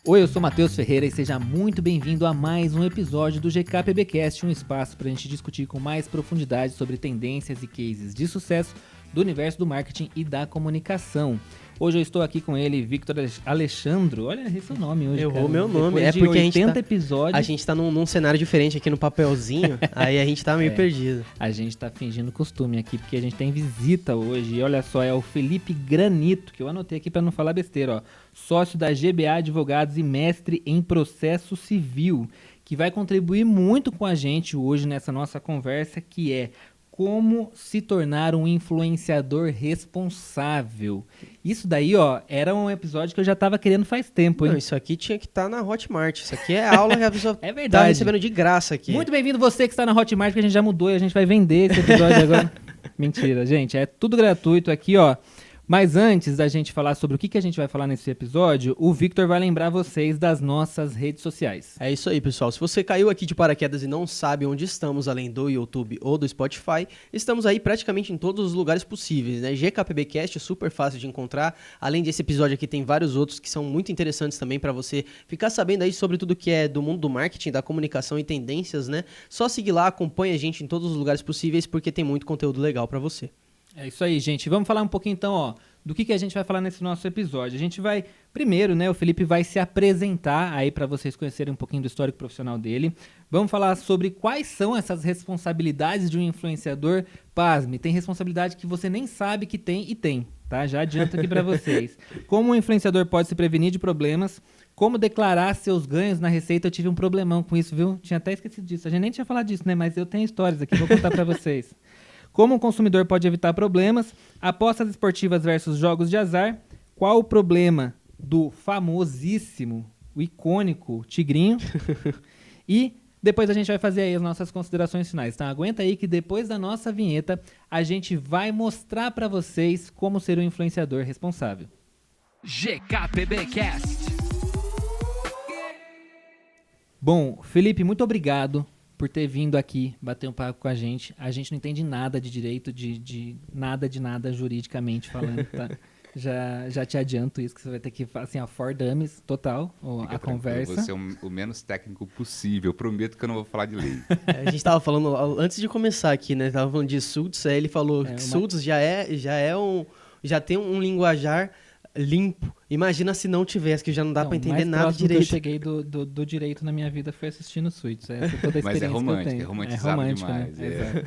Oi, eu sou Matheus Ferreira e seja muito bem-vindo a mais um episódio do GKPBcast, um espaço para a gente discutir com mais profundidade sobre tendências e cases de sucesso do universo do marketing e da comunicação. Hoje eu estou aqui com ele, Victor Alexandro. Olha, esse é o nome hoje, Errou cara. meu nome. Depois é de porque 80 episódios. A gente tá num cenário diferente aqui no papelzinho, aí a gente tá meio perdido. A gente tá fingindo costume aqui, porque a gente tem visita hoje. E olha só, é o Felipe Granito, que eu anotei aqui para não falar besteira, ó. Sócio da GBA Advogados e mestre em processo civil, que vai contribuir muito com a gente hoje nessa nossa conversa, que é como se tornar um influenciador responsável. Isso daí, ó, era um episódio que eu já tava querendo faz tempo, hein? Não, isso aqui tinha que estar na Hotmart. Isso aqui é aula que a pessoa É verdade. tá recebendo de graça aqui. Muito bem-vindo você que está na Hotmart, que a gente já mudou e a gente vai vender esse episódio agora. Mentira, gente, é tudo gratuito aqui, ó. Mas antes da gente falar sobre o que a gente vai falar nesse episódio, o Victor vai lembrar vocês das nossas redes sociais. É isso aí, pessoal. Se você caiu aqui de paraquedas e não sabe onde estamos, além do YouTube ou do Spotify, estamos aí praticamente em todos os lugares possíveis, né? GKPBcast é super fácil de encontrar. Além desse episódio aqui, tem vários outros que são muito interessantes também para você ficar sabendo aí sobre tudo que é do mundo do marketing, da comunicação e tendências, né? Só seguir lá, acompanha a gente em todos os lugares possíveis, porque tem muito conteúdo legal para você. É isso aí, gente. Vamos falar um pouquinho então, ó, do que a gente vai falar nesse nosso episódio. A gente vai, primeiro, né, o Felipe vai se apresentar aí para vocês conhecerem um pouquinho do histórico profissional dele. Vamos falar sobre quais são essas responsabilidades de um influenciador. Pasme, tem responsabilidade que você nem sabe que tem e tem, tá? Já adianto aqui para vocês. Como um influenciador pode se prevenir de problemas, como declarar seus ganhos na receita. Eu tive um problemão com isso, viu? Tinha até esquecido disso. A gente nem tinha falado disso, né? Mas eu tenho histórias aqui, vou contar para vocês. Como um consumidor pode evitar problemas, apostas esportivas versus jogos de azar, qual o problema do famosíssimo, o icônico Tigrinho, e depois a gente vai fazer aí as nossas considerações finais. Então aguenta aí que depois da nossa vinheta a gente vai mostrar para vocês como ser um influenciador responsável. GKPBcast. Bom, Felipe, muito obrigado por ter vindo aqui bater um papo com a gente. A gente não entende nada de direito, de nada juridicamente falando, tá? Já te adianto isso, que você vai ter que, assim, ó, for dummies, total, a conversa. Eu vou ser o menos técnico possível. Prometo que eu não vou falar de lei. A gente tava falando, antes de começar aqui, né? Tava falando de Suits, aí ele falou que Suits já tem um linguajar limpo. Imagina se não tivesse, que já não dá pra entender nada direito. Que eu cheguei do direito na minha vida foi assistindo Suits. Essa é toda a experiência. Mas é romântico, que eu tenho. é romantizado demais. Né?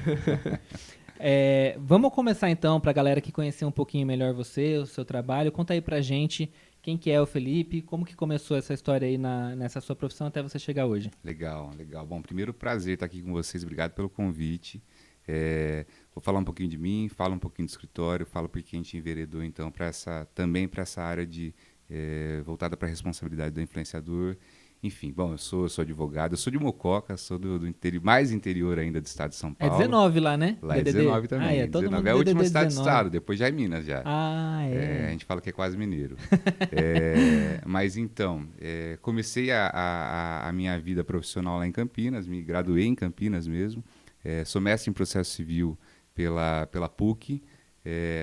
Vamos começar então, pra galera que conhecer um pouquinho melhor você, o seu trabalho. Conta aí pra gente quem que é o Felipe, como que começou essa história aí nessa sua profissão até você chegar hoje. Legal. Bom, primeiro prazer estar aqui com vocês, obrigado pelo convite. Vou falar um pouquinho de mim, falo um pouquinho do escritório, falo porque a gente enveredou então também para essa área voltada para a responsabilidade do influenciador. Enfim, bom, eu sou advogado, eu sou de Mococa, sou do mais interior ainda do estado de São Paulo. É 19 lá, né? Lá DDD? É 19 também. Todo 19 mundo é a última cidade 19. do estado, depois já é Minas já. A gente fala que é quase mineiro. Mas então, comecei a minha vida profissional lá em Campinas, me graduei em Campinas mesmo. Sou mestre em processo civil pela PUC,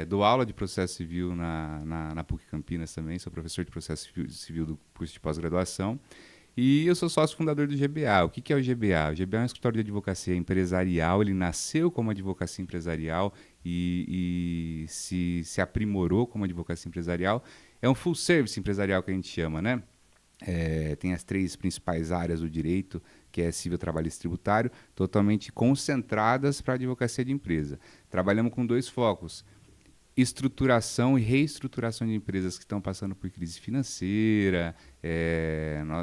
dou aula de processo civil na PUC Campinas também, sou professor de processo civil do curso de pós-graduação e eu sou sócio fundador do GBA. O que é o GBA? O GBA é um escritório de advocacia empresarial, ele nasceu como advocacia empresarial e se aprimorou como advocacia empresarial. É um full service empresarial que a gente chama, né? Tem as 3 principais áreas do direito, que é civil, trabalhista e tributário, totalmente concentradas para a advocacia de empresa. Trabalhamos com 2 focos: estruturação e reestruturação de empresas que estão passando por crise financeira.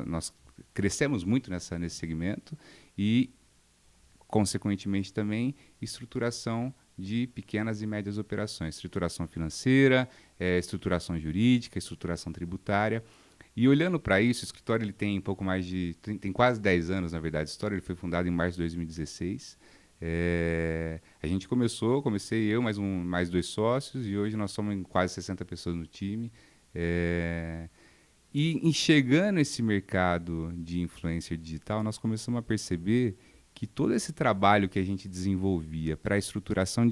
Nós crescemos muito nesse segmento e, consequentemente, também estruturação de pequenas e médias operações. Estruturação financeira, estruturação jurídica, estruturação tributária. E olhando para isso, o escritório ele tem tem quase 10 anos, na verdade. O escritório ele foi fundado em março de 2016. A gente comecei eu, mais 2 sócios, e hoje nós somos quase 60 pessoas no time. E chegando esse mercado de influencer digital, nós começamos a perceber que todo esse trabalho que a gente desenvolvia para estruturação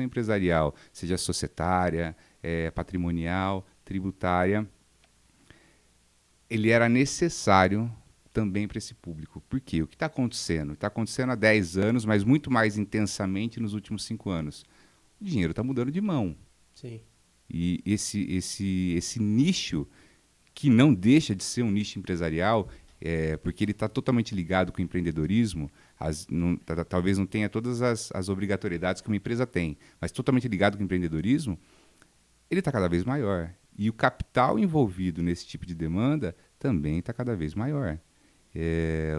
empresarial, seja societária, patrimonial, tributária, ele era necessário também para esse público. Por quê? O que está acontecendo? Está acontecendo há 10 anos, mas muito mais intensamente nos últimos 5 anos. O dinheiro está mudando de mão. Sim. E esse nicho, que não deixa de ser um nicho empresarial, porque ele está totalmente ligado com o empreendedorismo, talvez não tenha todas as obrigatoriedades que uma empresa tem, mas totalmente ligado com o empreendedorismo, ele está cada vez maior. E o capital envolvido nesse tipo de demanda também está cada vez maior.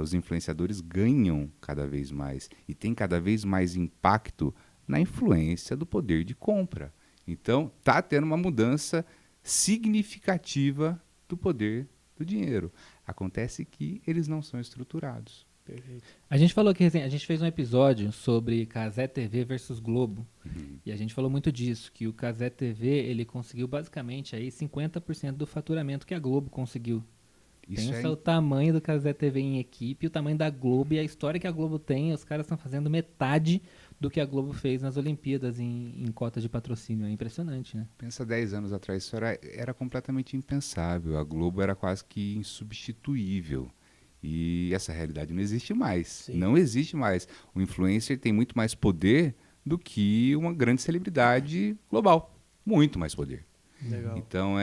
Os influenciadores ganham cada vez mais e tem cada vez mais impacto na influência do poder de compra. Então, está tendo uma mudança significativa do poder do dinheiro. Acontece que eles não são estruturados. Perfeito. A gente falou que a gente fez um episódio sobre Cazé TV versus Globo. E a gente falou muito disso, que o Cazé TV ele conseguiu basicamente aí 50% do faturamento que a Globo conseguiu. Pensa o tamanho do Cazé TV em equipe, o tamanho da Globo e a história que a Globo tem. Os caras estão fazendo metade do que a Globo fez nas Olimpíadas em cota de patrocínio. É impressionante, né? Pensa 10 anos atrás, isso era completamente impensável. A Globo era quase que insubstituível. E essa realidade não existe mais. Sim. Não existe mais. O influencer tem muito mais poder do que uma grande celebridade global. Muito mais poder. Legal. Então,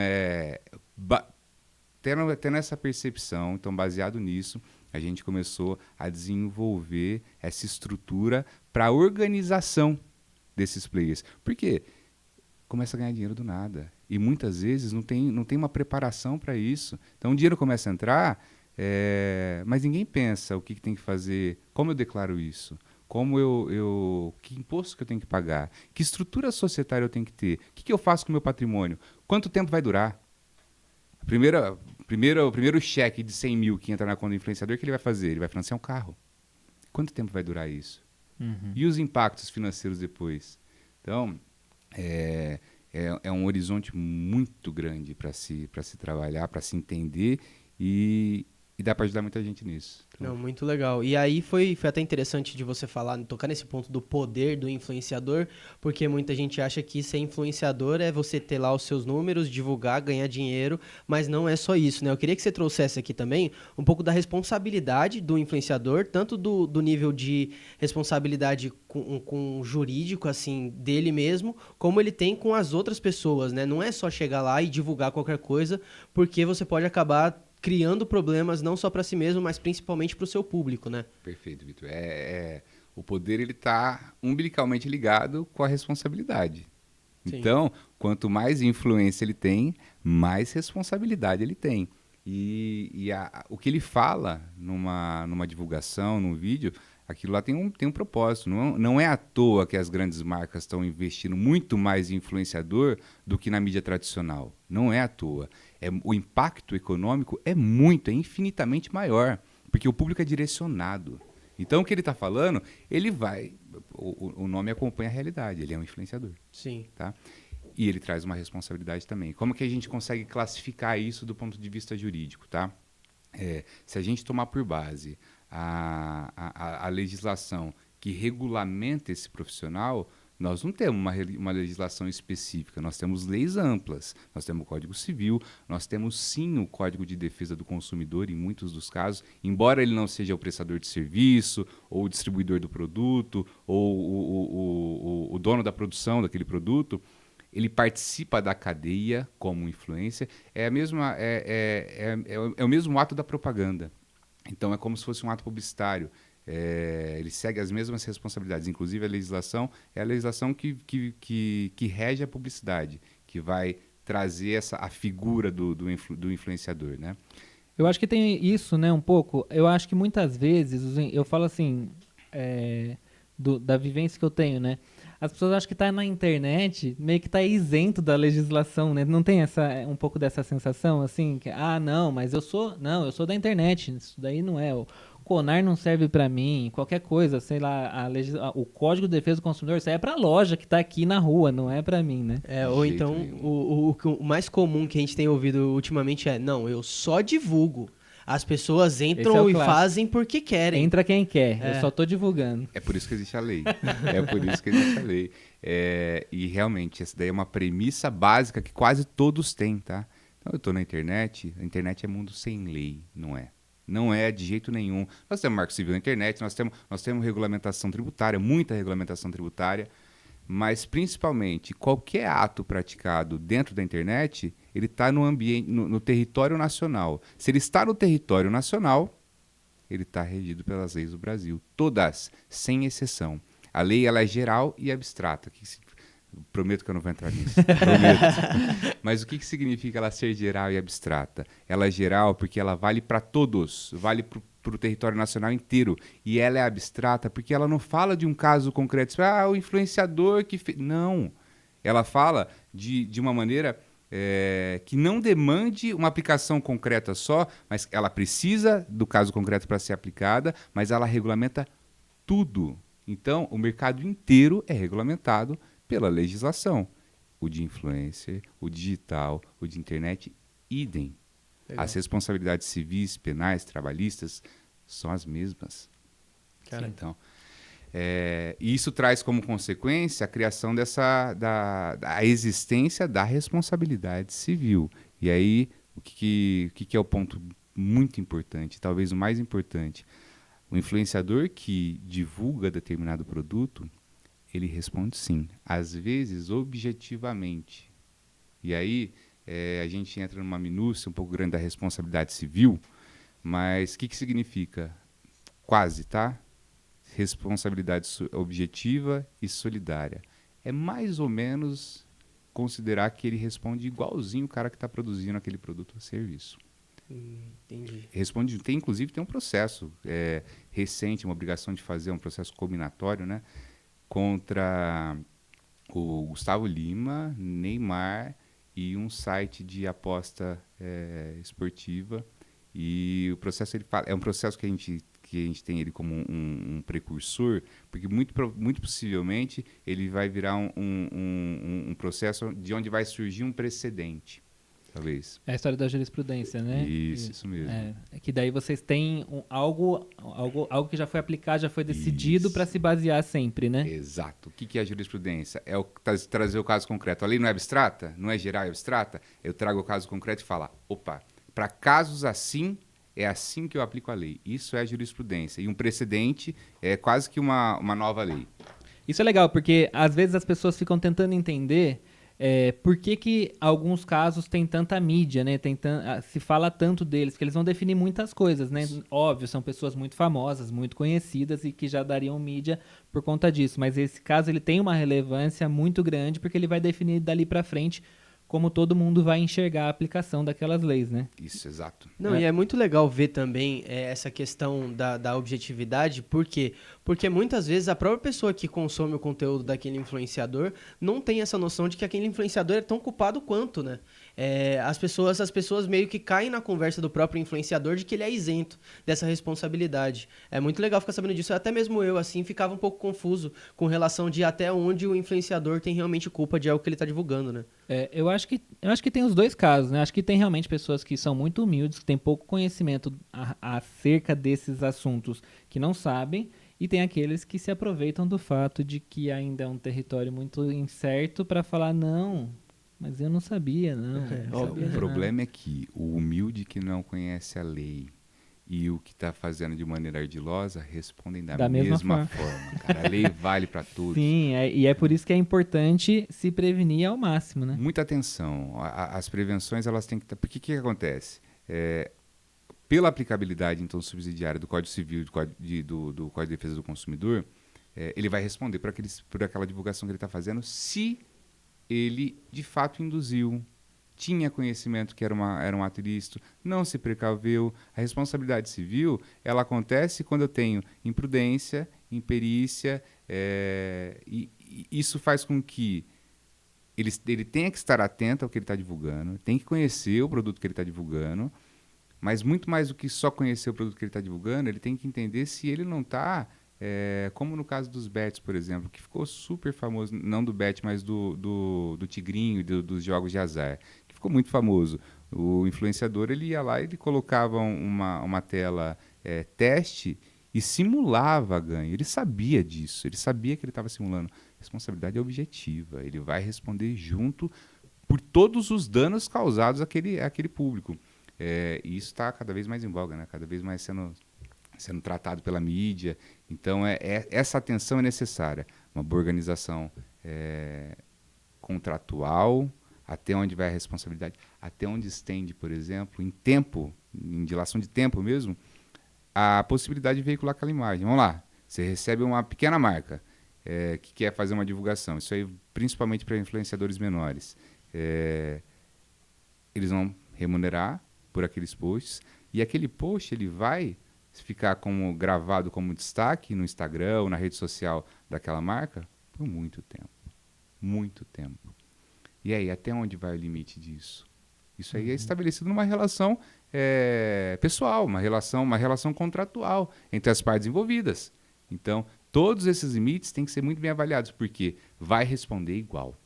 tendo essa percepção, então, baseado nisso, a gente começou a desenvolver essa estrutura para a organização desses players. Por quê? Começa a ganhar dinheiro do nada. E muitas vezes não tem uma preparação para isso. Então, o dinheiro começa a entrar, mas ninguém pensa o que tem que fazer, como eu declaro isso, que imposto que eu tenho que pagar, que estrutura societária eu tenho que ter, o que eu faço com o meu patrimônio, quanto tempo vai durar. O primeiro cheque de 100 mil que entra na conta do influenciador, o que ele vai fazer? Ele vai financiar um carro. Quanto tempo vai durar isso? Uhum. E os impactos financeiros depois? Então, é um horizonte muito grande para se trabalhar, para se entender e dá para ajudar muita gente nisso. Então, não, muito legal. E aí foi até interessante de você tocar nesse ponto do poder do influenciador, porque muita gente acha que ser influenciador é você ter lá os seus números, divulgar, ganhar dinheiro, mas não é só isso, né? Eu queria que você trouxesse aqui também um pouco da responsabilidade do influenciador, tanto do nível de responsabilidade com o jurídico, assim, dele mesmo, como ele tem com as outras pessoas, né? Não é só chegar lá e divulgar qualquer coisa, porque você pode acabar criando problemas não só para si mesmo, mas principalmente para o seu público, né? Perfeito, Vitor. O poder ele está umbilicalmente ligado com a responsabilidade. Sim. Então, quanto mais influência ele tem, mais responsabilidade ele tem. O que ele fala numa divulgação, num vídeo, aquilo lá tem um propósito. Não é à toa que as grandes marcas estão investindo muito mais em influenciador do que na mídia tradicional. Não é à toa. O impacto econômico é infinitamente maior, porque o público é direcionado. Então, o que ele está falando, ele vai... O nome acompanha a realidade, ele é um influenciador. Sim. Tá? E ele traz uma responsabilidade também. Como que a gente consegue classificar isso do ponto de vista jurídico? Tá? Se a gente tomar por base a legislação que regulamenta esse profissional, nós não temos uma legislação específica, nós temos leis amplas, nós temos o Código Civil, nós temos sim o Código de Defesa do Consumidor em muitos dos casos, embora ele não seja o prestador de serviço, ou o distribuidor do produto, ou o dono da produção daquele produto, ele participa da cadeia como influência, é o mesmo ato da propaganda. Então é como se fosse um ato publicitário. Ele segue as mesmas responsabilidades, inclusive a legislação é a legislação que rege a publicidade, que vai trazer a figura do influenciador, né? Eu acho que tem isso, né, um pouco. Eu acho que muitas vezes, eu falo assim, da vivência que eu tenho, né? As pessoas acham que tá na internet, meio que tá isento da legislação, né? Não tem um pouco dessa sensação, assim, que, não, mas eu sou da internet, isso daí não é, o CONAR não serve para mim, qualquer coisa, sei lá, o Código de Defesa do Consumidor, isso aí é pra loja que tá aqui na rua, não é para mim, né? Ou então, o mais comum que a gente tem ouvido ultimamente não, eu só divulgo. As pessoas entram e fazem porque querem. Entra quem quer, eu só tô divulgando. É por isso que existe a lei. E realmente, essa daí é uma premissa básica que quase todos têm, tá? Então, eu estou na internet, a internet é mundo sem lei, não é? Não é de jeito nenhum. Nós temos marco civil na internet, nós temos regulamentação tributária, muita regulamentação tributária, mas principalmente qualquer ato praticado dentro da internet, ele está no ambiente, no território nacional. Se ele está no território nacional, ele está regido pelas leis do Brasil, todas, sem exceção. A lei ela é geral e abstrata. Prometo que eu não vou entrar nisso. Prometo. Mas o que significa ela ser geral e abstrata? Ela é geral porque ela vale para todos, vale para o território nacional inteiro. E ela é abstrata porque ela não fala de um caso concreto. O influenciador que fez. Não. Ela fala de uma maneira que não demande uma aplicação concreta só, mas ela precisa do caso concreto para ser aplicada, mas ela regulamenta tudo. Então, o mercado inteiro é regulamentado pela legislação. O de influencer, o digital, o de internet, idem. Legal. As responsabilidades civis, penais, trabalhistas são as mesmas. Então, e isso traz como consequência a criação da existência da responsabilidade civil. E aí, o que é o ponto muito importante, talvez o mais importante? O influenciador que divulga determinado produto, ele responde sim, às vezes objetivamente. E aí a gente entra numa minúcia um pouco grande da responsabilidade civil, mas o que significa? Quase, tá? Responsabilidade objetiva e solidária. É mais ou menos considerar que ele responde igualzinho o cara que está produzindo aquele produto ou serviço. Entendi. Responde, inclusive tem um processo recente, uma obrigação de fazer um processo combinatório, né? Contra o Gustavo Lima, Neymar e um site de aposta esportiva. E o processo é um processo que a gente tem ele como um precursor, porque muito possivelmente ele vai virar um processo de onde vai surgir um precedente. Talvez. É a história da jurisprudência, né? Isso mesmo. É que daí vocês têm algo que já foi aplicado, já foi decidido para se basear sempre, né? Exato. O que é a jurisprudência? É trazer o caso concreto. A lei não é abstrata? Não é geral e abstrata? Eu trago o caso concreto e falo, opa, para casos assim, é assim que eu aplico a lei. Isso é a jurisprudência. E um precedente é quase que uma nova lei. Isso é legal, porque às vezes as pessoas ficam tentando entender... por que alguns casos têm tanta mídia, né? Se fala tanto deles, que eles vão definir muitas coisas, né? Óbvio, são pessoas muito famosas, muito conhecidas e que já dariam mídia por conta disso. Mas esse caso ele tem uma relevância muito grande porque ele vai definir dali para frente como todo mundo vai enxergar a aplicação daquelas leis, né? Isso, exato. Não, e é muito legal ver também essa questão da objetividade, por quê? Porque muitas vezes a própria pessoa que consome o conteúdo daquele influenciador não tem essa noção de que aquele influenciador é tão culpado quanto, né? As pessoas meio que caem na conversa do próprio influenciador de que ele é isento dessa responsabilidade. É muito legal ficar sabendo disso. Até mesmo eu, assim, ficava um pouco confuso com relação de até onde o influenciador tem realmente culpa de algo que ele está divulgando, né? Eu acho que tem os dois casos, né? Acho que tem realmente pessoas que são muito humildes, que têm pouco conhecimento acerca desses assuntos, que não sabem, e tem aqueles que se aproveitam do fato de que ainda é um território muito incerto para falar, não, mas eu não sabia, não. O problema é que o humilde que não conhece a lei e o que está fazendo de maneira ardilosa respondem da mesma forma. Cara, a lei vale para todos. Sim, e é por isso que é importante se prevenir ao máximo, né? Muita atenção. As prevenções, elas têm que estar... Porque o que acontece? Pela aplicabilidade, então, subsidiária do Código Civil e do Código de Defesa do Consumidor, ele vai responder por aquela divulgação que ele está fazendo se ele, de fato, induziu, tinha conhecimento que era um ato ilícito, não se precaveu. A responsabilidade civil, ela acontece quando eu tenho imprudência, imperícia, e isso faz com que ele tenha que estar atento ao que ele está divulgando, tem que conhecer o produto que ele está divulgando, mas muito mais do que só conhecer o produto que ele está divulgando, ele tem que entender se ele não está... como no caso dos bets, por exemplo, que ficou super famoso, não do bet, mas do tigrinho, dos jogos de azar, que ficou muito famoso. O influenciador, ele ia lá e ele colocava uma tela teste e simulava ganho. Ele sabia disso, ele sabia que ele estava simulando. A responsabilidade é objetiva, ele vai responder junto por todos os danos causados àquele público. E isso está cada vez mais em voga, né? Cada vez mais sendo tratado pela mídia. Então, essa atenção é necessária. Uma boa organização contratual, até onde vai a responsabilidade, até onde estende, por exemplo, em tempo, em dilação de tempo mesmo, a possibilidade de veicular aquela imagem. Vamos lá, você recebe uma pequena marca que quer fazer uma divulgação, isso aí principalmente para influenciadores menores. Eles vão remunerar por aqueles posts, e aquele post ele vai ficar gravado como destaque no Instagram ou na rede social daquela marca por muito tempo. Muito tempo. E aí, até onde vai o limite disso? Isso aí é estabelecido numa relação pessoal, uma relação contratual entre as partes envolvidas. Então, todos esses limites têm que ser muito bem avaliados, porque vai responder igual.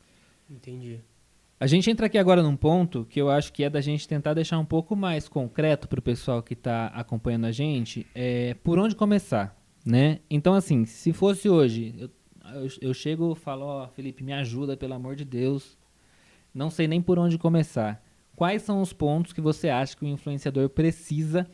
Entendi. A gente entra aqui agora num ponto que eu acho que é da gente tentar deixar um pouco mais concreto para o pessoal que está acompanhando a gente, por onde começar, né? Então, assim, se fosse hoje, eu chego e falo, ó, Felipe, me ajuda, pelo amor de Deus, não sei nem por onde começar. Quais são os pontos que você acha que o influenciador precisa,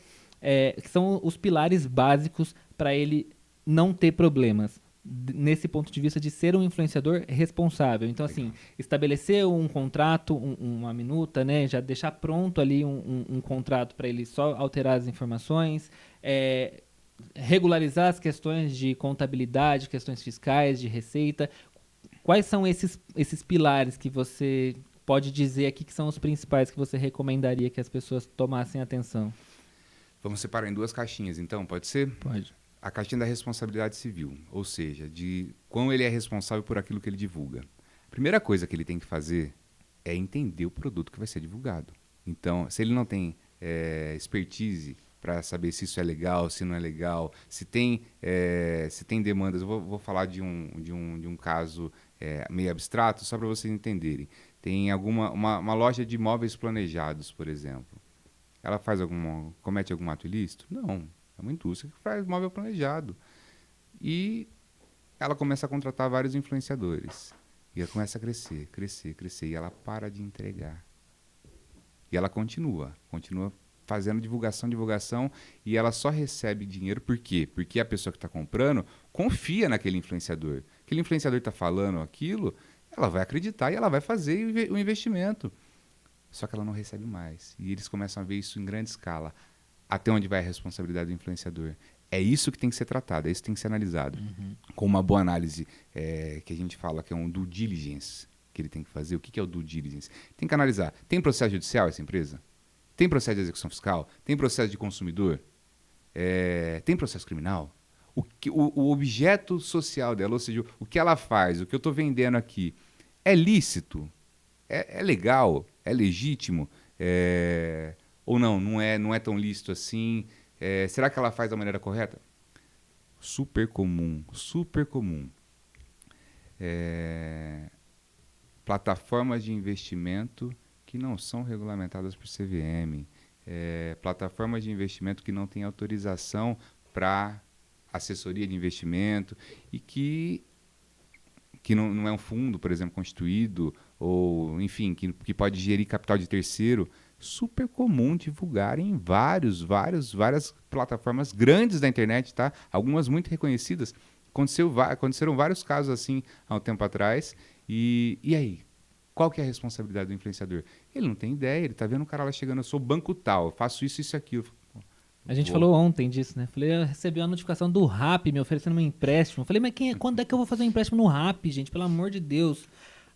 que são os pilares básicos para ele não ter problemas? Nesse ponto de vista de ser um influenciador responsável. Então, assim, estabelecer um contrato, uma minuta, né? Já deixar pronto ali um contrato para ele só alterar as informações, regularizar as questões de contabilidade, questões fiscais, de receita. Quais são esses pilares que você pode dizer aqui que são os principais que você recomendaria que as pessoas tomassem atenção? Vamos separar em duas caixinhas, então, pode ser? Pode. A caixinha da responsabilidade civil, ou seja, de quão ele é responsável por aquilo que ele divulga. A primeira coisa que ele tem que fazer é entender o produto que vai ser divulgado. Então, se ele não tem expertise para saber se isso é legal, se não é legal, se tem demandas, eu vou falar de um caso meio abstrato, só para vocês entenderem. Tem uma loja de móveis planejados, por exemplo. Ela comete algum ato ilícito? Não. É uma indústria que faz móvel planejado. E ela começa a contratar vários influenciadores. E ela começa a crescer, crescer, crescer. E ela para de entregar. E ela continua fazendo divulgação. E ela só recebe dinheiro por quê? Porque a pessoa que está comprando confia naquele influenciador. Aquele influenciador está falando aquilo, ela vai acreditar e ela vai fazer o investimento. Só que ela não recebe mais. E eles começam a ver isso em grande escala. Até onde vai a responsabilidade do influenciador? É isso que tem que ser tratado, é isso que tem que ser analisado. Com uma boa análise, que a gente fala que é um due diligence, que ele tem que fazer. O que é o due diligence? Tem que analisar. Tem processo judicial essa empresa? Tem processo de execução fiscal? Tem processo de consumidor? Tem processo criminal? O objeto social dela, ou seja, o que ela faz, o que eu estou vendendo aqui, é lícito? É legal? É legítimo? Ou não é tão lícito assim? Será que ela faz da maneira correta? Super comum. Plataformas de investimento que não são regulamentadas por CVM, plataformas de investimento que não têm autorização para assessoria de investimento e que não é um fundo, por exemplo, constituído, ou enfim, que pode gerir capital de terceiro. Super comum divulgar em várias plataformas grandes da internet, tá? Algumas muito reconhecidas. Aconteceram vários casos assim há um tempo atrás. E aí? Qual que é a responsabilidade do influenciador? Ele não tem ideia, ele tá vendo um cara lá chegando, eu sou banco tal, eu faço isso e aquilo. A gente falou ontem disso, né? Falei, eu recebi uma notificação do Rappi me oferecendo um empréstimo. Falei, mas quando é que eu vou fazer um empréstimo no Rappi, gente? Pelo amor de Deus.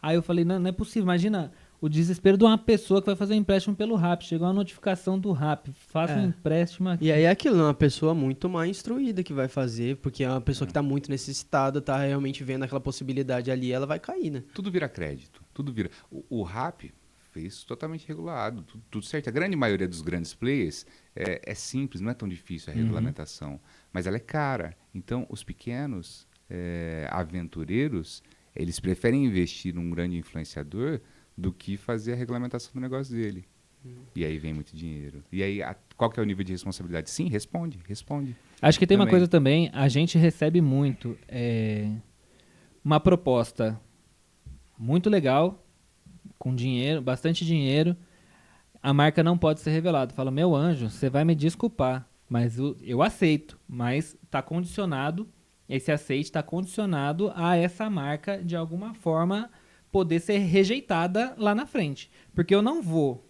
Aí eu falei, não é possível, imagina o desespero de uma pessoa que vai fazer um empréstimo pelo Rappi. Chegou uma notificação do Rappi, faça um empréstimo aqui. E aí é aquilo, uma pessoa muito mais instruída que vai fazer, porque é uma pessoa que está muito necessitada, está realmente vendo aquela possibilidade ali, ela vai cair, né? Tudo vira crédito, tudo vira. O Rappi fez totalmente regulado, tudo certo. A grande maioria dos grandes players é simples, não é tão difícil a regulamentação, mas ela é cara. Então, os pequenos aventureiros, eles preferem investir num grande influenciador do que fazer a regulamentação do negócio dele. E aí vem muito dinheiro. E aí, qual que é o nível de responsabilidade? Sim, responde. Acho que tem uma coisa também, a gente recebe muito uma proposta muito legal, com dinheiro, bastante dinheiro, a marca não pode ser revelada. Fala, meu anjo, você vai me desculpar, mas eu aceito, mas está condicionado, esse aceite está condicionado a essa marca, de alguma forma, poder ser rejeitada lá na frente. Porque eu não vou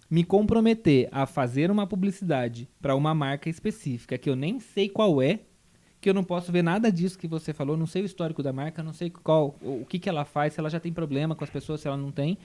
me comprometer a fazer uma publicidade para uma marca específica que eu nem sei qual é, que eu não posso ver nada disso que você falou, não sei o histórico da marca, não sei o que ela faz, se ela já tem problema com as pessoas, se ela não tem.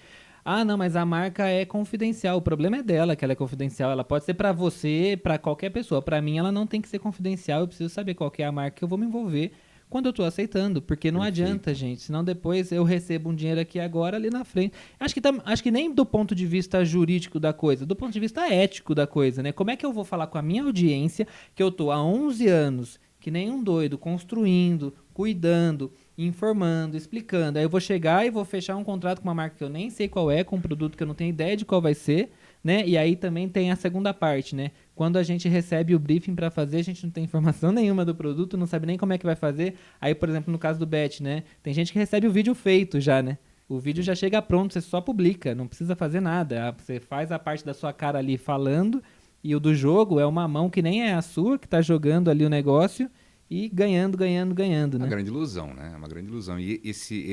Ah, não, mas a marca é confidencial. O problema é dela, que ela é confidencial. Ela pode ser pra você, pra qualquer pessoa. Pra mim, ela não tem que ser confidencial. Eu preciso saber qual que é a marca que eu vou me envolver quando eu tô aceitando. Porque não adianta, gente. Senão depois eu recebo um dinheiro aqui agora, ali na frente. Acho que nem do ponto de vista jurídico da coisa, do ponto de vista ético da coisa, né? Como é que eu vou falar com a minha audiência que eu tô há 11 anos, que nem um doido, construindo, cuidando, informando, explicando. Aí eu vou chegar e vou fechar um contrato com uma marca que eu nem sei qual é, com um produto que eu não tenho ideia de qual vai ser, né? E aí também tem a segunda parte, né? Quando a gente recebe o briefing para fazer, a gente não tem informação nenhuma do produto, não sabe nem como é que vai fazer. Aí, por exemplo, no caso do Bet, né? Tem gente que recebe o vídeo feito já, né? O vídeo já chega pronto, você só publica, não precisa fazer nada. Você faz a parte da sua cara ali falando, e o do jogo é uma mão que nem é a sua, que tá jogando ali o negócio e ganhando, né? Uma grande ilusão, né? Uma grande ilusão. E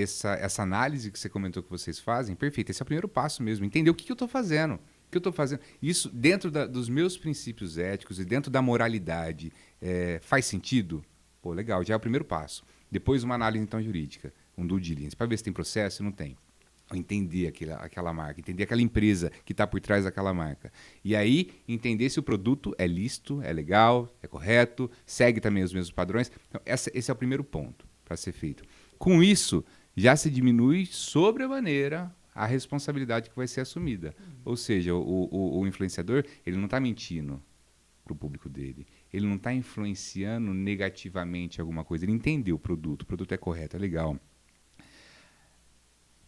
essa análise que você comentou que vocês fazem, perfeito. Esse é o primeiro passo mesmo. Entender o que eu estou fazendo. O que eu estou fazendo. Isso dentro dos meus princípios éticos e dentro da moralidade faz sentido? Pô, legal. Já é o primeiro passo. Depois uma análise então jurídica, um due diligence, para ver se tem processo, não tem. Entender aquela marca, entender aquela empresa que está por trás daquela marca. E aí, entender se o produto é lícito, é legal, é correto, segue também os mesmos padrões. Então, esse é o primeiro ponto para ser feito. Com isso, já se diminui sobremaneira a responsabilidade que vai ser assumida. Ou seja, o influenciador, ele não está mentindo para o público dele. Ele não está influenciando negativamente alguma coisa. Ele entendeu o produto é correto, é legal.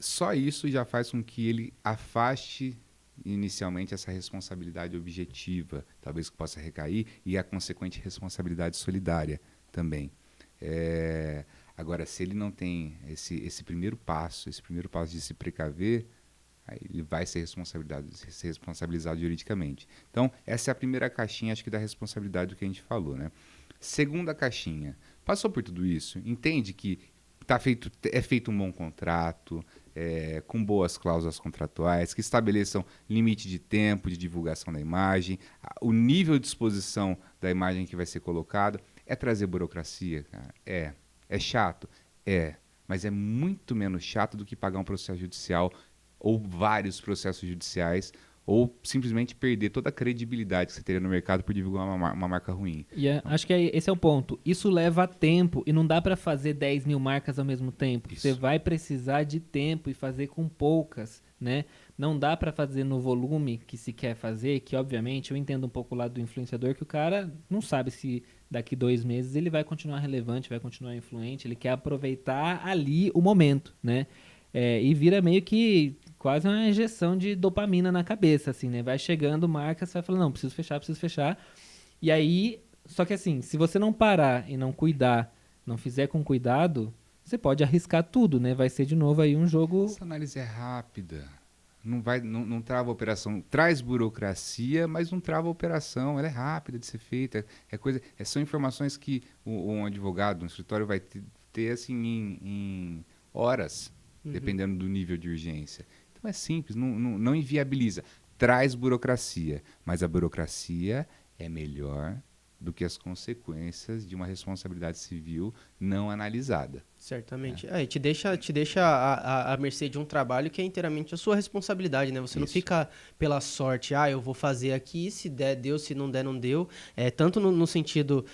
Só isso já faz com que ele afaste inicialmente essa responsabilidade objetiva, talvez que possa recair, e a consequente responsabilidade solidária também. Agora, se ele não tem esse primeiro passo de se precaver, aí ele vai ser responsabilizado juridicamente. Então, essa é a primeira caixinha, acho que, da responsabilidade do que a gente falou, né? Segunda caixinha, passou por tudo isso, entende que é feito um bom contrato, com boas cláusulas contratuais, que estabeleçam limite de tempo de divulgação da imagem, o nível de exposição da imagem que vai ser colocada. É trazer burocracia, cara? É chato? Mas é muito menos chato do que pagar um processo judicial ou vários processos judiciais, ou simplesmente perder toda a credibilidade que você teria no mercado por divulgar uma marca ruim. E acho que esse é o ponto. Isso leva tempo e não dá para fazer 10 mil marcas ao mesmo tempo. Isso. Você vai precisar de tempo e fazer com poucas, né? Não dá para fazer no volume que se quer fazer, que obviamente eu entendo um pouco o lado do influenciador, que o cara não sabe se daqui 2 meses ele vai continuar relevante, vai continuar influente, ele quer aproveitar ali o momento, né? E vira meio que quase uma injeção de dopamina na cabeça, assim, né? Vai chegando marca, você vai falando, não, preciso fechar. E aí, só que assim, se você não parar e não cuidar, não fizer com cuidado, você pode arriscar tudo, né? Vai ser de novo aí um jogo... Essa análise é rápida. Não trava a operação. Traz burocracia, mas não trava a operação. Ela é rápida de ser feita. São informações que um advogado, um escritório vai ter assim, em horas, dependendo do nível de urgência. Então é simples, não inviabiliza. Traz burocracia, mas a burocracia é melhor do que as consequências de uma responsabilidade civil não analisada. Certamente. Te deixa à mercê de um trabalho que é inteiramente a sua responsabilidade, né? Você não fica pela sorte, eu vou fazer aqui, se der, deu, se não der, não deu. Tanto no sentido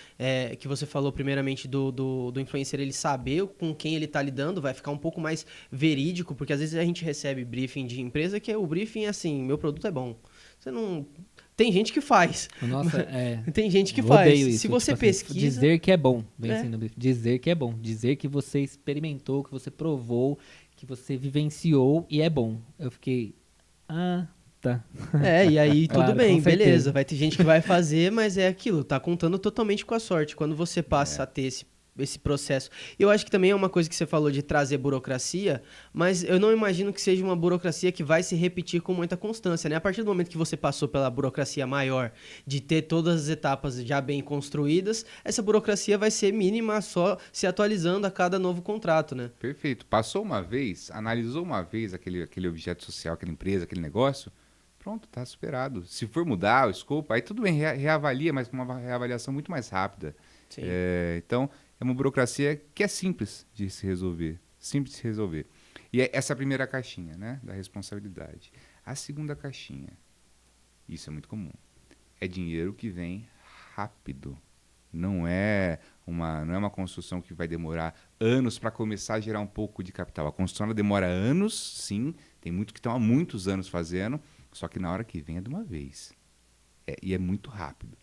que você falou primeiramente do influencer, ele saber com quem ele está lidando, vai ficar um pouco mais verídico, porque às vezes a gente recebe briefing de empresa que o briefing é assim, meu produto é bom. Você não... Tem gente que faz. Nossa, tem gente que faz. Isso, se você pesquisa... Dizer que é bom. Assim, dizer que é bom. Dizer que você experimentou, que você provou, que você vivenciou e é bom. Eu fiquei... tá. E aí tudo bem, beleza. Vai ter gente que vai fazer, mas é aquilo. Tá contando totalmente com a sorte. Quando você passa a ter esse processo. Eu acho que também é uma coisa que você falou de trazer burocracia, mas eu não imagino que seja uma burocracia que vai se repetir com muita constância, né? A partir do momento que você passou pela burocracia maior, de ter todas as etapas já bem construídas, essa burocracia vai ser mínima, só se atualizando a cada novo contrato, né? Perfeito. Passou uma vez, analisou uma vez aquele objeto social, aquela empresa, aquele negócio, pronto, está superado. Se for mudar o escopo, aí tudo bem, reavalia, mas com uma reavaliação muito mais rápida. Sim. Então, é uma burocracia que é simples de se resolver. Simples de se resolver. E é essa a primeira caixinha, né, da responsabilidade. A segunda caixinha, isso é muito comum, é dinheiro que vem rápido. Não é uma construção que vai demorar anos para começar a gerar um pouco de capital. A construção ela demora anos, sim. Tem muito que estão há muitos anos fazendo, só que na hora que vem é de uma vez. E é muito rápido.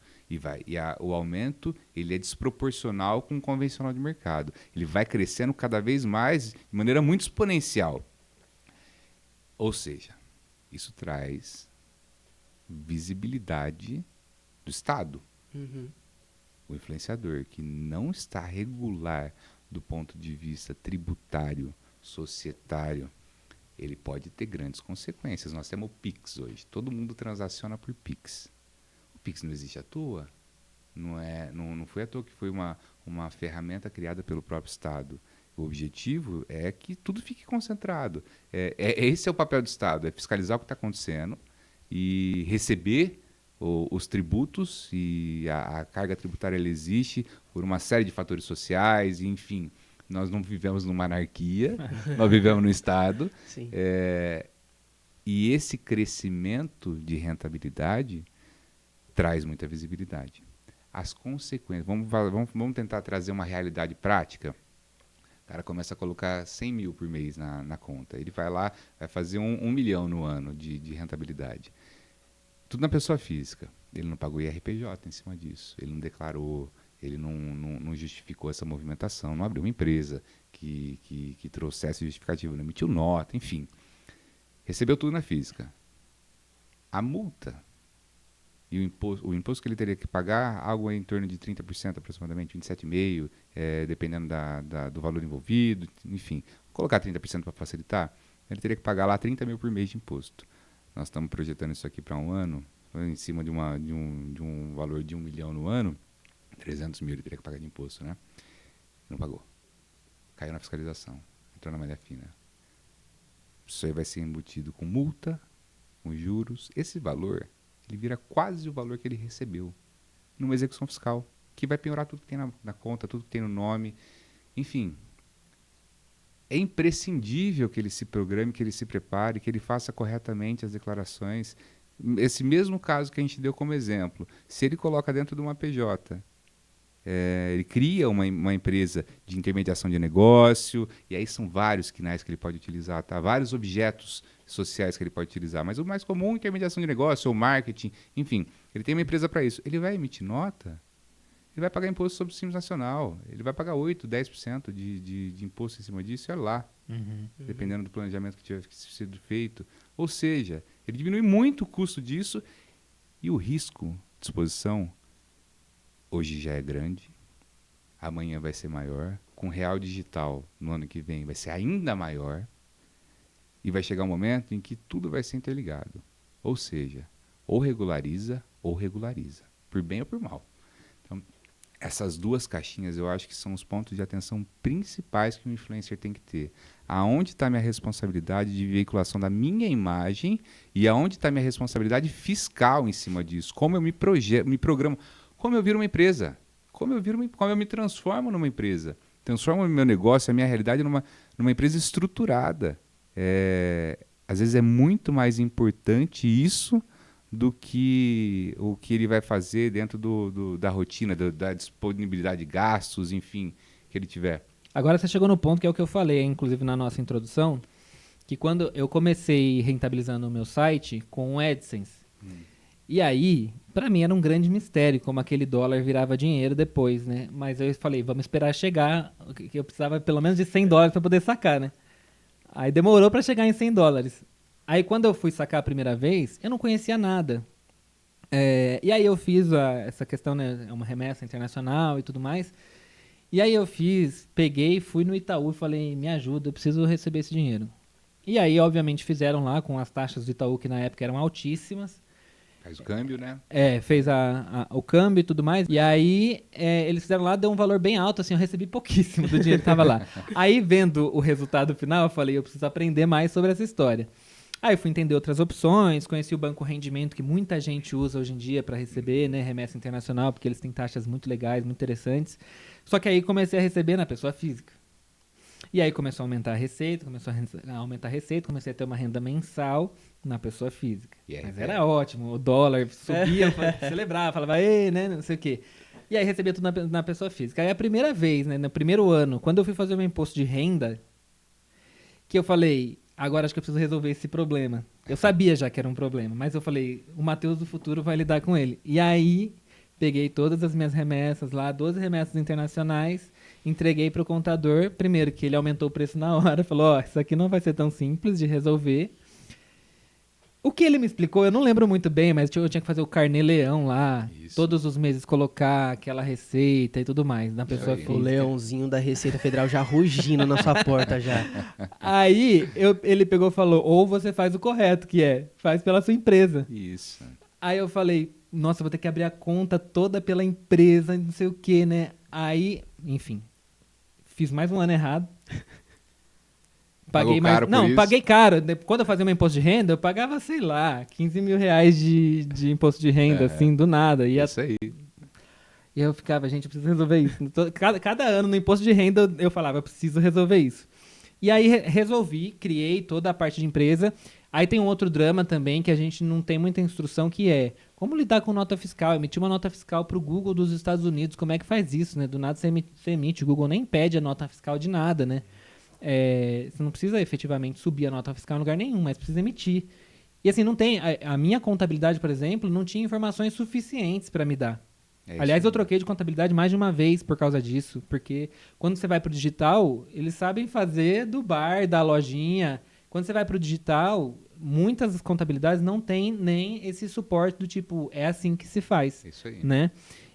O aumento ele é desproporcional com o convencional de mercado. Ele vai crescendo cada vez mais de maneira muito exponencial. Ou seja, isso traz visibilidade do Estado. Uhum. O influenciador que não está regular do ponto de vista tributário, societário, ele pode ter grandes consequências. Nós temos o Pix hoje. Todo mundo transaciona por Pix. O Pix não existe à toa. Não foi à toa que foi uma ferramenta criada pelo próprio Estado. O objetivo é que tudo fique concentrado. Esse é o papel do Estado, é fiscalizar o que está acontecendo e receber os tributos, e a carga tributária ela existe por uma série de fatores sociais, e, enfim, nós não vivemos numa anarquia, nós vivemos no Estado. Sim. E esse crescimento de rentabilidade traz muita visibilidade. As consequências, vamos tentar trazer uma realidade prática. O cara começa a colocar 100 mil por mês na conta, ele vai lá, vai fazer 1 milhão no ano de rentabilidade. Tudo na pessoa física. Ele não pagou IRPJ em cima disso. Ele não declarou, ele não justificou essa movimentação, não abriu uma empresa que trouxesse justificativo, não emitiu nota, enfim. Recebeu tudo na física. A multa e o imposto que ele teria que pagar, algo em torno de 30% aproximadamente, 27,5%, dependendo do valor envolvido, enfim. Vou colocar 30% para facilitar, ele teria que pagar lá 30 mil por mês de imposto. Nós estamos projetando isso aqui para um ano, em cima de um valor de 1 milhão no ano, 300 mil ele teria que pagar de imposto, né? Não pagou. Caiu na fiscalização, entrou na malha fina. Isso aí vai ser embutido com multa, com juros. Esse valor, ele vira quase o valor que ele recebeu numa execução fiscal, que vai penhorar tudo que tem na conta, tudo que tem no nome, enfim. É imprescindível que ele se programe, que ele se prepare, que ele faça corretamente as declarações. Esse mesmo caso que a gente deu como exemplo, se ele coloca dentro de uma PJ, ele cria uma empresa de intermediação de negócio, e aí são vários quinais que ele pode utilizar, tá? Vários objetos sociais que ele pode utilizar, mas o mais comum é intermediação de negócio ou marketing, enfim, ele tem uma empresa para isso. Ele vai emitir nota? Ele vai pagar imposto sobre o Simples Nacional. Ele vai pagar 8%, 10% de imposto em cima disso, olha lá. Dependendo do planejamento que tiver sido feito. Ou seja, ele diminui muito o custo disso e o risco de exposição hoje já é grande, amanhã vai ser maior, com real digital no ano que vem vai ser ainda maior e vai chegar um momento em que tudo vai ser interligado. Ou seja, ou regulariza, por bem ou por mal. Então, essas duas caixinhas eu acho que são os pontos de atenção principais que o influencer tem que ter. Aonde está a minha responsabilidade de veiculação da minha imagem e aonde está a minha responsabilidade fiscal em cima disso? Como eu me programo, como eu viro uma empresa, como eu me transformo numa empresa. Transformo o meu negócio, a minha realidade numa empresa estruturada. Às vezes é muito mais importante isso do que o que ele vai fazer dentro da rotina, da disponibilidade de gastos, enfim, que ele tiver. Agora você chegou no ponto que é o que eu falei, inclusive na nossa introdução, que quando eu comecei rentabilizando o meu site com o AdSense, e aí, para mim era um grande mistério como aquele dólar virava dinheiro depois, né? Mas eu falei, vamos esperar chegar, que eu precisava pelo menos de $100 para poder sacar, né? Aí demorou para chegar em $100. Aí quando eu fui sacar a primeira vez, eu não conhecia nada. E aí eu fiz essa questão, né, uma remessa internacional e tudo mais. E aí eu peguei, fui no Itaú e falei, me ajuda, eu preciso receber esse dinheiro. E aí, obviamente, fizeram lá com as taxas do Itaú, que na época eram altíssimas. Faz o câmbio, né? Fez o câmbio e tudo mais. E aí, eles fizeram lá, deu um valor bem alto, assim, eu recebi pouquíssimo do dinheiro que tava lá. Aí, vendo o resultado final, eu falei, eu preciso aprender mais sobre essa história. Aí eu fui entender outras opções, conheci o Banco Rendimento, que muita gente usa hoje em dia para receber, né, remessa internacional, porque eles têm taxas muito legais, muito interessantes. Só que aí comecei a receber na pessoa física. E aí começou a aumentar a receita, comecei a ter uma renda mensal na pessoa física. Mas era ótimo, o dólar subia, eu celebrava, falava, né, não sei o quê. E aí recebia tudo na pessoa física. Aí a primeira vez, né, no primeiro ano, quando eu fui fazer o meu imposto de renda, que eu falei, agora acho que eu preciso resolver esse problema. Eu sabia já que era um problema, mas eu falei, o Matheus do futuro vai lidar com ele. E aí peguei todas as minhas remessas lá, 12 remessas internacionais, entreguei para o contador, primeiro que ele aumentou o preço na hora, falou, isso aqui não vai ser tão simples de resolver. O que ele me explicou, eu não lembro muito bem, mas eu tinha que fazer o carnê-leão lá, todos os meses colocar aquela receita e tudo mais na pessoa física. O leãozinho da Receita Federal já rugindo na sua porta já. Aí ele pegou e falou, ou você faz o correto, que faz pela sua empresa. Isso. Aí eu falei, nossa, vou ter que abrir a conta toda pela empresa, não sei o que, né? Aí, enfim, fiz mais um ano errado. Paguei mais. Não, paguei caro. Quando eu fazia meu imposto de renda, eu pagava, sei lá, 15 mil reais de imposto de renda, assim, do nada. Isso aí. E eu ficava, gente, eu preciso resolver isso. Cada ano no imposto de renda eu falava, eu preciso resolver isso. E aí resolvi, criei toda a parte de empresa. Aí tem um outro drama também que a gente não tem muita instrução, que é como lidar com nota fiscal. Eu emiti uma nota fiscal para o Google dos Estados Unidos. Como é que faz isso, né? Do nada você emite. O Google nem pede a nota fiscal de nada, né? Você não precisa efetivamente subir a nota fiscal em lugar nenhum, mas precisa emitir. E assim, não tem. A minha contabilidade, por exemplo, não tinha informações suficientes para me dar. Aliás, eu troquei de contabilidade mais de uma vez por causa disso, porque quando você vai para o digital, eles sabem fazer do bar, da lojinha. Quando você vai para o digital, muitas contabilidades não têm nem esse suporte do tipo, é assim que se faz. Isso aí. Né?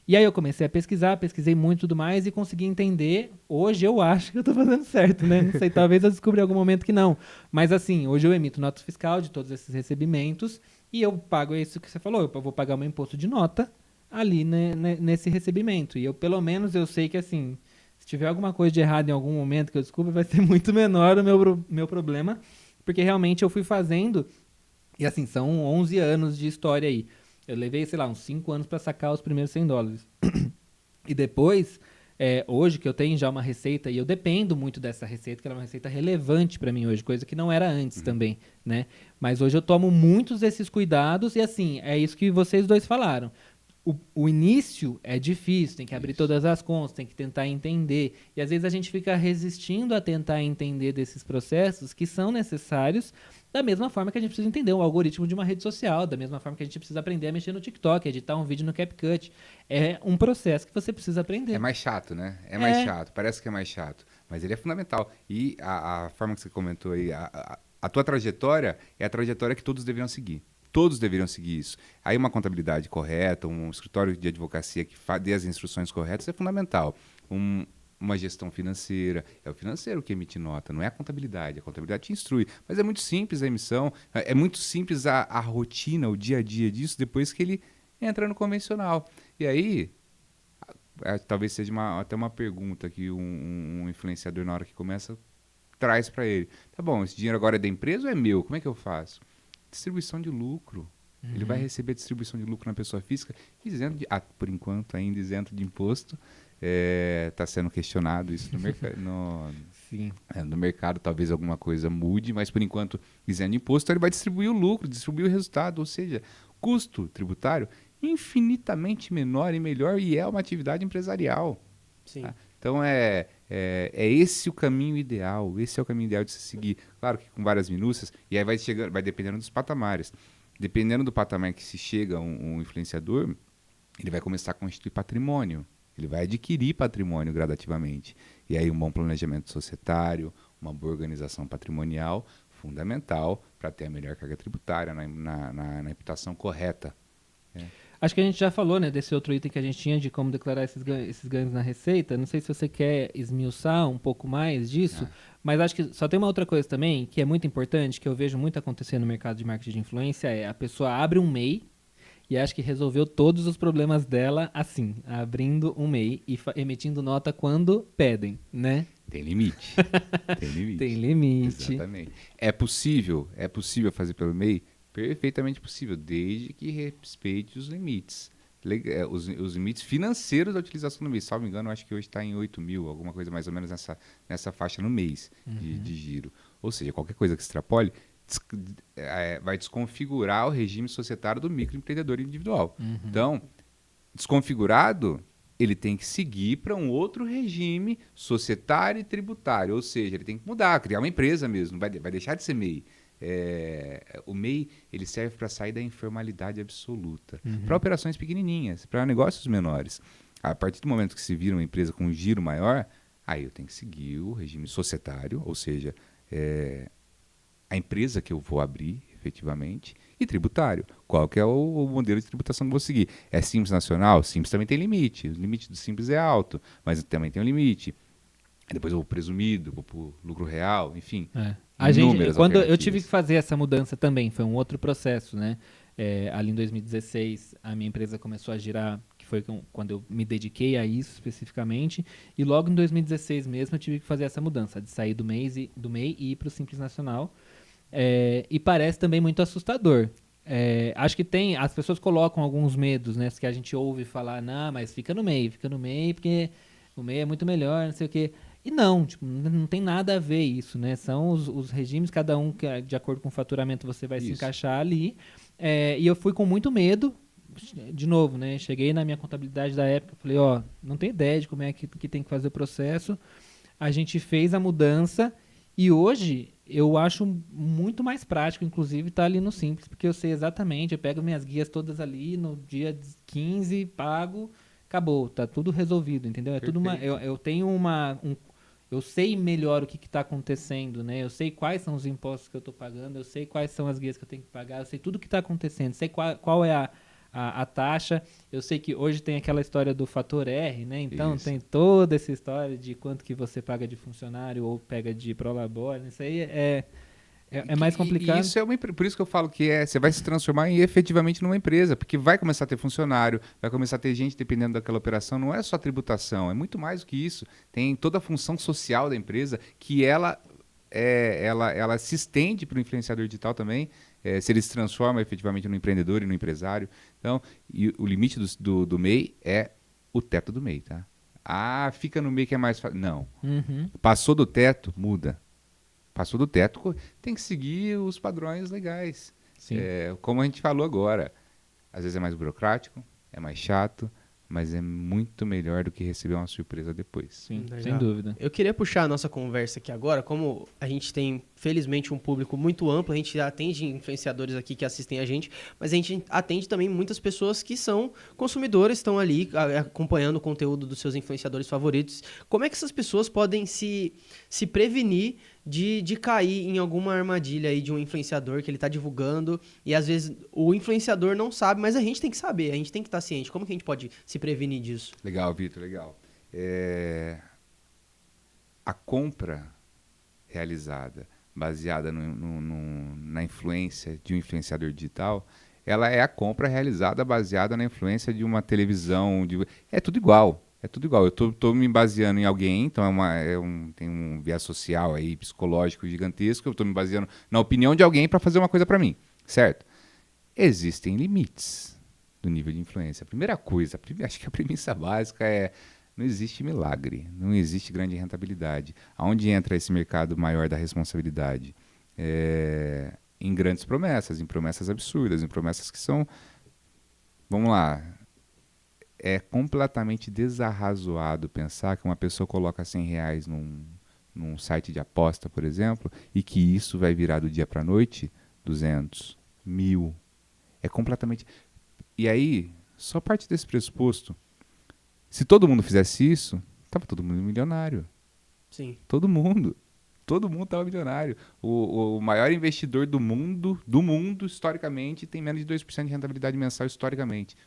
E aí eu comecei a pesquisei muito e tudo mais e consegui entender. Hoje eu acho que eu estou fazendo certo, né? Não sei, talvez eu descobri em algum momento que não. Mas assim, hoje eu emito nota fiscal de todos esses recebimentos e eu pago isso que você falou, eu vou pagar o meu imposto de nota ali, né, nesse recebimento. E eu, pelo menos, eu sei que assim, se tiver alguma coisa de errado em algum momento que eu descubra, vai ser muito menor o meu problema, porque realmente eu fui fazendo, e assim, são 11 anos de história aí. Eu levei, sei lá, uns 5 anos para sacar os primeiros $100. E depois, hoje que eu tenho já uma receita, e eu dependo muito dessa receita, que ela é uma receita relevante para mim hoje, coisa que não era antes também, né? Mas hoje eu tomo muitos desses cuidados e assim, é isso que vocês dois falaram. O início é difícil, tem que abrir todas as contas, tem que tentar entender. E às vezes a gente fica resistindo a tentar entender desses processos que são necessários, da mesma forma que a gente precisa entender o algoritmo de uma rede social, da mesma forma que a gente precisa aprender a mexer no TikTok, editar um vídeo no CapCut. É um processo que você precisa aprender. É mais chato, né? É mais chato, parece que é mais chato, mas ele é fundamental. E a forma que você comentou aí, a tua trajetória é a trajetória que todos deveriam seguir. Todos deveriam seguir isso. Aí uma contabilidade correta, um escritório de advocacia que dê as instruções corretas é fundamental. Uma gestão financeira, é o financeiro que emite nota, não é a contabilidade te instrui. Mas é muito simples a emissão, é muito simples a rotina, o dia a dia disso, depois que ele entra no convencional. E aí, talvez seja até uma pergunta que um influenciador, na hora que começa, traz para ele. Tá bom, esse dinheiro agora é da empresa ou é meu? Como é que eu faço? Distribuição de lucro. Ele vai receber distribuição de lucro na pessoa física, isento por enquanto ainda isento de imposto. Está sendo questionado isso no mercado. Sim. No mercado talvez alguma coisa mude, mas por enquanto isento de imposto, então ele vai distribuir o lucro, distribuir o resultado, ou seja, custo tributário infinitamente menor e melhor, e é uma atividade empresarial. Sim. Tá? Então é esse o caminho ideal, esse é o caminho ideal de se seguir. Claro que com várias minúcias, e aí vai dependendo dos patamares. Dependendo do patamar que se chega um influenciador, ele vai começar a constituir patrimônio, ele vai adquirir patrimônio gradativamente. E aí um bom planejamento societário, uma boa organização patrimonial, fundamental para ter a melhor carga tributária na imputação correta. Acho que a gente já falou, né, desse outro item que a gente tinha de como declarar esses ganhos na receita. Não sei se você quer esmiuçar um pouco mais disso, mas acho que só tem uma outra coisa também que é muito importante, que eu vejo muito acontecer no mercado de marketing de influência, é a pessoa abre um MEI e acha que resolveu todos os problemas dela assim, abrindo um MEI e emitindo nota quando pedem, né? Tem limite. Tem limite. Tem limite. Exatamente. É possível fazer pelo MEI? Perfeitamente possível, desde que respeite os limites. Os limites financeiros da utilização do mês. Salvo engano, eu acho que hoje está em 8 mil, alguma coisa mais ou menos nessa faixa no mês de giro. Ou seja, qualquer coisa que extrapole vai desconfigurar o regime societário do microempreendedor individual. Então, desconfigurado, ele tem que seguir para um outro regime societário e tributário. Ou seja, ele tem que mudar, criar uma empresa mesmo, vai deixar de ser MEI. O MEI ele serve para sair da informalidade absoluta, para operações pequenininhas, para negócios menores. A partir do momento que se vira uma empresa com um giro maior, aí eu tenho que seguir o regime societário, ou seja, a empresa que eu vou abrir efetivamente, e tributário. Qual que é o modelo de tributação que eu vou seguir? É Simples Nacional? Simples também tem limite. O limite do Simples é alto, mas também tem um limite. Depois eu vou presumido, vou para o lucro real, enfim. Quando eu tive que fazer essa mudança também, foi um outro processo, né? Ali em 2016, a minha empresa começou a girar, que foi quando eu me dediquei a isso especificamente, e logo em 2016 mesmo eu tive que fazer essa mudança, de sair do MEI e ir para o Simples Nacional. E parece também muito assustador. Acho que as pessoas colocam alguns medos, né? Que a gente ouve falar, não, mas fica no MEI, porque o MEI é muito melhor, não sei o quê. E não, tipo, não tem nada a ver isso, né? São os regimes, cada um, de acordo com o faturamento, você vai se encaixar ali. E eu fui com muito medo, de novo, né? Cheguei na minha contabilidade da época, falei, não tenho ideia de como é que tem que fazer o processo. A gente fez a mudança e hoje eu acho muito mais prático, inclusive, estar ali no Simples, porque eu sei exatamente, eu pego minhas guias todas ali, no dia 15, pago, acabou, tá tudo resolvido, entendeu? É tudo eu tenho eu sei melhor o que está acontecendo, né? Eu sei quais são os impostos que eu estou pagando, eu sei quais são as guias que eu tenho que pagar, eu sei tudo o que está acontecendo, sei qual é a taxa. Eu sei que hoje tem aquela história do fator R, né? Então tem toda essa história de quanto que você paga de funcionário ou pega de prolabore. Isso aí é mais complicado. Por isso que eu falo que você vai se transformar efetivamente numa empresa, porque vai começar a ter funcionário, vai começar a ter gente dependendo daquela operação. Não é só tributação, é muito mais do que isso. Tem toda a função social da empresa que ela se estende para o influenciador digital também, se ele se transforma efetivamente no empreendedor e no empresário. Então, o limite do MEI é o teto do MEI, tá? Fica no MEI que é mais fácil. Não. Passou do teto, muda. Passou do teto, tem que seguir os padrões legais. Como a gente falou agora, às vezes é mais burocrático, é mais chato, mas é muito melhor do que receber uma surpresa depois. Sim, sem dúvida. Eu queria puxar a nossa conversa aqui agora, como a gente tem, felizmente, um público muito amplo, a gente atende influenciadores aqui que assistem a gente, mas a gente atende também muitas pessoas que são consumidores, estão ali acompanhando o conteúdo dos seus influenciadores favoritos. Como é que essas pessoas podem se prevenir de cair em alguma armadilha aí de um influenciador que ele está divulgando e às vezes o influenciador não sabe, mas a gente tem que saber, a gente tem que estar ciente. Como que a gente pode se prevenir disso? Legal, Vitor, legal. A compra realizada baseada na influência de um influenciador digital, ela é a compra realizada baseada na influência de uma televisão. É tudo igual. É tudo igual. Eu tô me baseando em alguém, então tem um viés social aí, psicológico gigantesco. Eu estou me baseando na opinião de alguém para fazer uma coisa para mim, certo? Existem limites do nível de influência. A primeira coisa, acho que a premissa básica não existe milagre, não existe grande rentabilidade. Aonde entra esse mercado maior da responsabilidade? Em grandes promessas, em promessas absurdas, em promessas que são... Vamos lá... É completamente desarrazoado pensar que uma pessoa coloca R$100 num site de aposta, por exemplo, e que isso vai virar do dia para a noite 200, 1.000. É completamente... E aí, só parte desse pressuposto. Se todo mundo fizesse isso, estava todo mundo milionário. Sim. Todo mundo estava milionário. O maior investidor do mundo, historicamente, tem menos de 2% de rentabilidade mensal historicamente.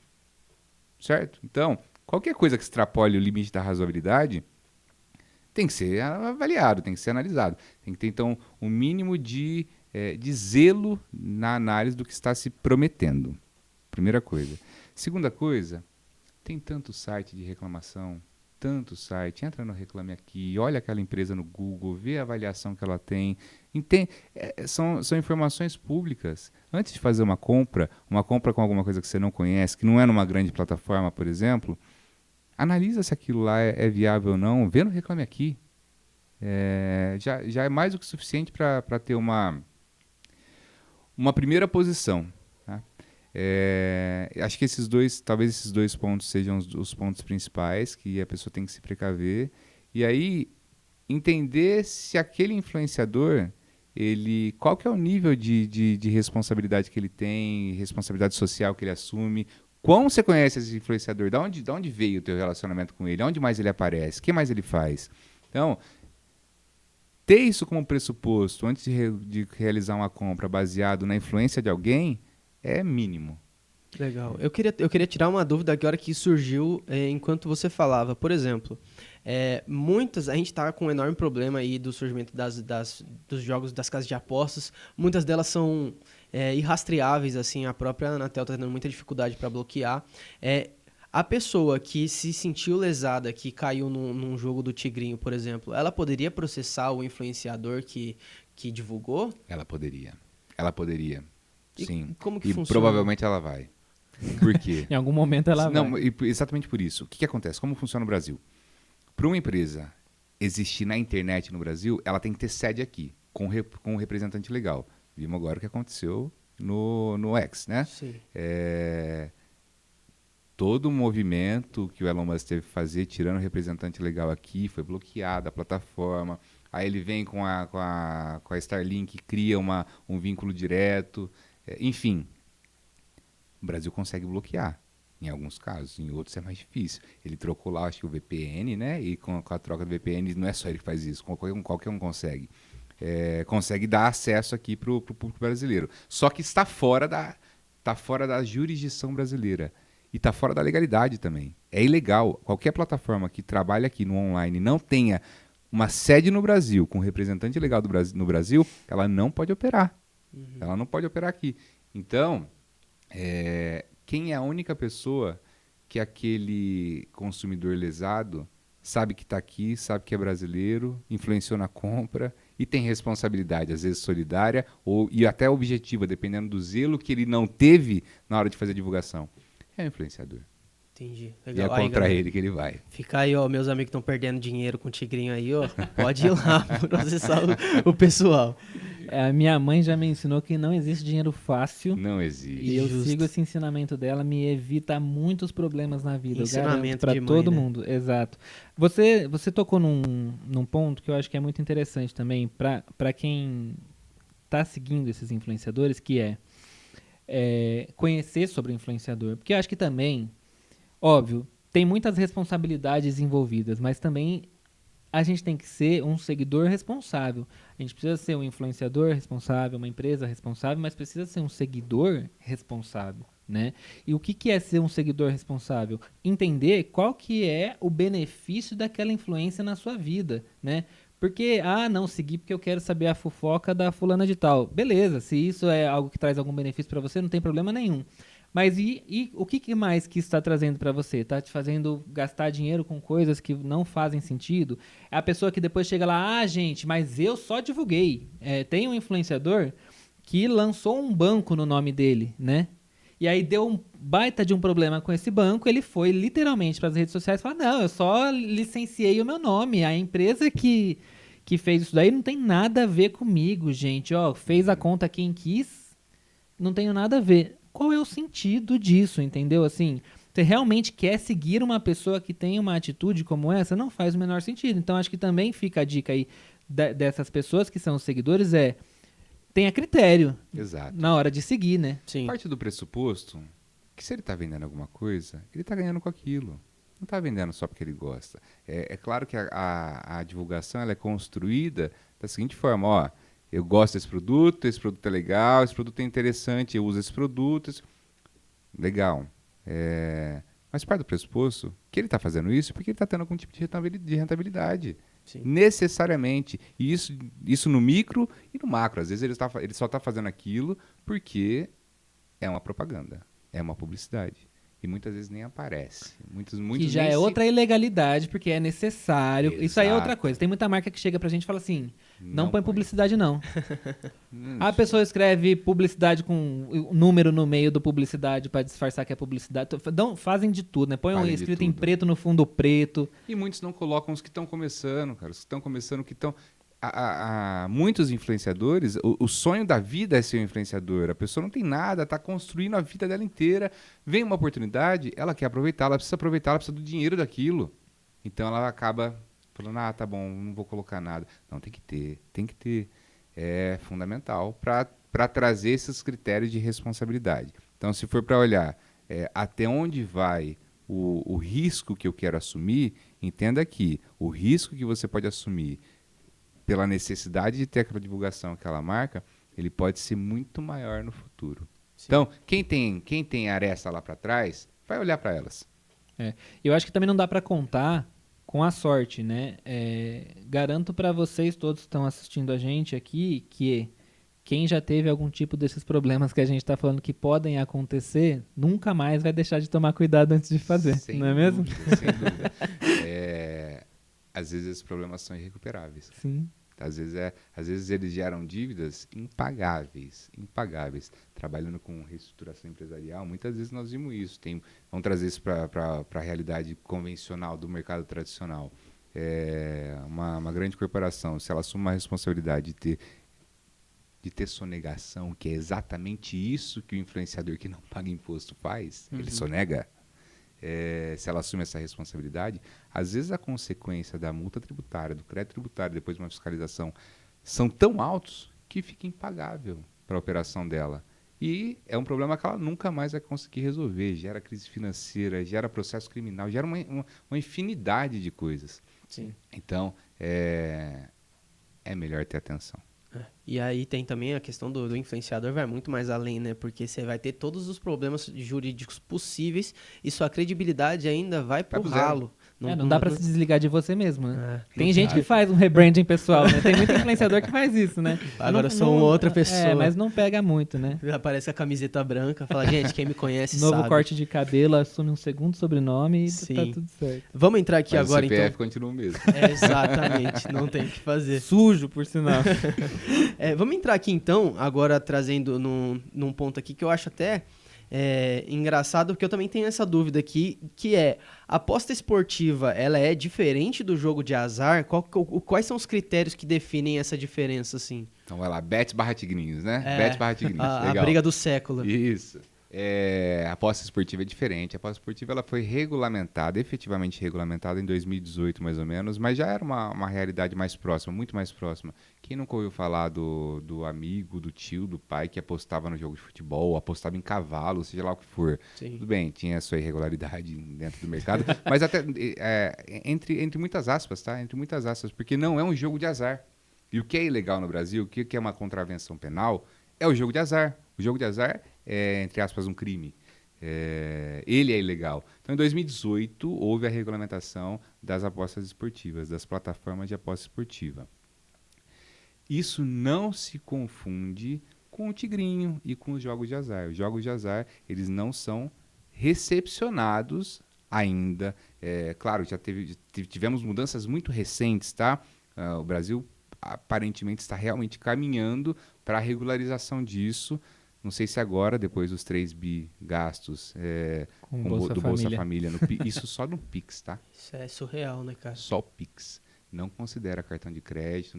certo? Então, qualquer coisa que extrapole o limite da razoabilidade tem que ser avaliado, tem que ser analisado. Tem que ter, então, um mínimo de zelo na análise do que está se prometendo. Primeira coisa. Segunda coisa, tem tanto site de reclamação, tanto site, entra no Reclame Aqui, olha aquela empresa no Google, vê a avaliação que ela tem. São informações públicas. Antes de fazer uma compra com alguma coisa que você não conhece, que não é numa grande plataforma, por exemplo, analisa se aquilo lá é viável ou não, vê no Reclame Aqui. Já é mais do que suficiente para ter uma primeira posição. Tá? Acho que talvez esses dois pontos sejam os pontos principais que a pessoa tem que se precaver. E aí, entender se aquele influenciador, qual que é o nível de responsabilidade que ele tem, responsabilidade social que ele assume. Como você conhece esse influenciador? Da onde veio o teu relacionamento com ele? Onde mais ele aparece? O que mais ele faz? Então, ter isso como pressuposto antes de realizar uma compra baseado na influência de alguém é mínimo. Legal. Eu queria tirar uma dúvida que a hora que surgiu enquanto você falava. Por exemplo, a gente está com um enorme problema aí do surgimento dos jogos das casas de apostas. Muitas delas são irrastreáveis, assim, a própria Anatel está tendo muita dificuldade para bloquear. A pessoa que se sentiu lesada, que caiu num jogo do Tigrinho, por exemplo, ela poderia processar o influenciador que divulgou? Ela poderia. Sim. Como que funciona? E provavelmente ela vai. Por quê? Em algum momento ela vai. Não, exatamente por isso. O que acontece? Como funciona no Brasil? Para uma empresa existir na internet no Brasil, ela tem que ter sede aqui, com um representante legal. Vimos agora o que aconteceu no X, né? Sim. Todo o movimento que o Elon Musk teve que fazer, tirando o representante legal aqui, foi bloqueada a plataforma. Aí ele vem com a Starlink, cria um vínculo direto. Enfim, o Brasil consegue bloquear, em alguns casos. Em outros é mais difícil. Ele trocou lá, acho que o VPN, né? E com a troca do VPN, não é só ele que faz isso. Qualquer um consegue. Consegue dar acesso aqui para o público brasileiro. Só que está fora da jurisdição brasileira. E está fora da legalidade também. É ilegal. Qualquer plataforma que trabalhe aqui no online não tenha uma sede no Brasil, com um representante legal no Brasil, ela não pode operar. Uhum. Ela não pode operar aqui. Então, quem é a única pessoa que aquele consumidor lesado sabe que está aqui, sabe que é brasileiro, influenciou na compra e tem responsabilidade, às vezes solidária e até objetiva, dependendo do zelo que ele não teve na hora de fazer a divulgação. É o influenciador. Entendi. Legal. E é contra ele que ele vai. Fica aí, ó, meus amigos que estão perdendo dinheiro com o Tigrinho aí, ó. Pode ir lá processar o pessoal. A minha mãe já me ensinou que não existe dinheiro fácil. Não existe. E eu sigo esse ensinamento dela, me evita muitos problemas na vida. Ensinamento para todo mãe, mundo. Né? Exato. Você tocou num ponto que eu acho que é muito interessante também para quem está seguindo esses influenciadores, que é conhecer sobre o influenciador. Porque eu acho que também, óbvio, tem muitas responsabilidades envolvidas, mas também a gente tem que ser um seguidor responsável. A gente precisa ser um influenciador responsável, uma empresa responsável, mas precisa ser um seguidor responsável, né? E o que é ser um seguidor responsável? Entender qual que é o benefício daquela influência na sua vida, né? Porque, não, seguir porque eu quero saber a fofoca da fulana de tal. Beleza, se isso é algo que traz algum benefício para você, não tem problema nenhum. Mas e o que mais que está trazendo para você? Está te fazendo gastar dinheiro com coisas que não fazem sentido? É a pessoa que depois chega lá, gente, mas eu só divulguei. Tem um influenciador que lançou um banco no nome dele, né? E aí deu um baita de um problema com esse banco, ele foi literalmente para as redes sociais e falou, não, eu só licenciei o meu nome, a empresa que fez isso daí não tem nada a ver comigo, gente. Fez a conta quem quis, não tenho nada a ver. Qual é o sentido disso, entendeu? Assim, você realmente quer seguir uma pessoa que tem uma atitude como essa? Não faz o menor sentido. Então, acho que também fica a dica aí dessas pessoas que são seguidores tenha critério. Exato. Na hora de seguir, né? Sim. Parte do pressuposto que se ele está vendendo alguma coisa, ele está ganhando com aquilo. Não está vendendo só porque ele gosta. É claro que a divulgação ela é construída da seguinte forma, eu gosto desse produto é legal, esse produto é interessante, eu uso esse produto. Legal. Mas parte do pressuposto que ele está fazendo isso porque ele está tendo algum tipo de rentabilidade. Sim. Necessariamente. E isso no micro e no macro. Às vezes ele só está fazendo aquilo porque é uma propaganda, é uma publicidade. E muitas vezes nem aparece. Muitos que já é outra ilegalidade, porque é necessário. Exato. Isso aí é outra coisa. Tem muita marca que chega pra gente e fala assim, não põe publicidade não. A pessoa escreve publicidade com número no meio do publicidade pra disfarçar que é publicidade. Fazem de tudo, né? Põe um escrito em preto no fundo preto. E muitos não colocam os que estão começando, cara. Os que estão começando, que estão... muitos influenciadores, o sonho da vida é ser um influenciador. A pessoa não tem nada, está construindo a vida dela inteira. Vem uma oportunidade, ela quer aproveitar, ela precisa do dinheiro daquilo. Então ela acaba falando, tá bom, não vou colocar nada. Não, tem que ter. É fundamental para trazer esses critérios de responsabilidade. Então, se for para olhar até onde vai o risco que eu quero assumir, entenda que o risco que você pode assumir pela necessidade de ter aquela divulgação, aquela marca, ele pode ser muito maior no futuro. Sim. Então, quem tem aresta lá para trás, vai olhar para elas. Eu acho que também não dá para contar com a sorte, né? Garanto para vocês todos que estão assistindo a gente aqui que quem já teve algum tipo desses problemas que a gente está falando que podem acontecer, nunca mais vai deixar de tomar cuidado antes de fazer, não é mesmo? Sem dúvida. Às vezes esses problemas são irrecuperáveis. Sim. Às vezes eles geram dívidas impagáveis. Trabalhando com reestruturação empresarial, muitas vezes nós vimos isso. Vamos trazer isso para a realidade convencional do mercado tradicional. Uma grande corporação, se ela assume uma responsabilidade de ter sonegação, que é exatamente isso que o influenciador que não paga imposto faz, ele sonega. Se ela assume essa responsabilidade, às vezes a consequência da multa tributária, do crédito tributário, depois de uma fiscalização, são tão altos que fica impagável para a operação dela. E é um problema que ela nunca mais vai conseguir resolver. Gera crise financeira, gera processo criminal, gera uma infinidade de coisas. Sim. Então, é melhor ter atenção. E aí tem também a questão do influenciador, vai muito mais além, né? Porque você vai ter todos os problemas jurídicos possíveis e sua credibilidade ainda vai pro ralo. Não dá pra se desligar de você mesmo, né? Tem gente que faz um rebranding pessoal, né? Tem muito influenciador que faz isso, né? Agora eu sou outra pessoa. Mas não pega muito, né? Aparece a camiseta branca, fala, gente, quem me conhece Novo sabe. corte de cabelo, assume um segundo sobrenome e Sim. tá tudo certo. Vamos entrar aqui mas agora, o CPF então. continua o mesmo. Exatamente, não tem o que fazer. Sujo, por sinal. Vamos entrar aqui, então, agora trazendo num ponto aqui que eu acho até engraçado, porque eu também tenho essa dúvida aqui, que a aposta esportiva, ela é diferente do jogo de azar? Quais são os critérios que definem essa diferença, assim? Então vai lá, Bet/Tigrinhos, né? Bet/Tigrinhos, a legal. briga do século. Isso. A aposta esportiva é diferente. A aposta esportiva ela foi efetivamente regulamentada em 2018, mais ou menos, mas já era uma realidade mais próxima, muito mais próxima. Quem nunca ouviu falar do amigo, do tio, do pai que apostava no jogo de futebol, apostava em cavalo, seja lá o que for. Sim. Tudo bem, tinha a sua irregularidade dentro do mercado, mas até entre muitas aspas, tá? Entre muitas aspas, porque não é um jogo de azar. E o que é ilegal no Brasil, o que é uma contravenção penal, é o jogo de azar. O jogo de azar é, entre aspas, um crime. Ele é ilegal. Então, em 2018, houve a regulamentação das apostas esportivas, das plataformas de aposta esportiva. Isso não se confunde com o tigrinho e com os jogos de azar. Os jogos de azar, eles não são recepcionados ainda. Claro, tivemos mudanças muito recentes, tá? O Brasil aparentemente está realmente caminhando para a regularização disso. Não sei se agora, depois dos 3 bi gastos do Bolsa Família, isso só no Pix, tá? Isso é surreal, né, cara? Só o Pix. Não considera cartão de crédito,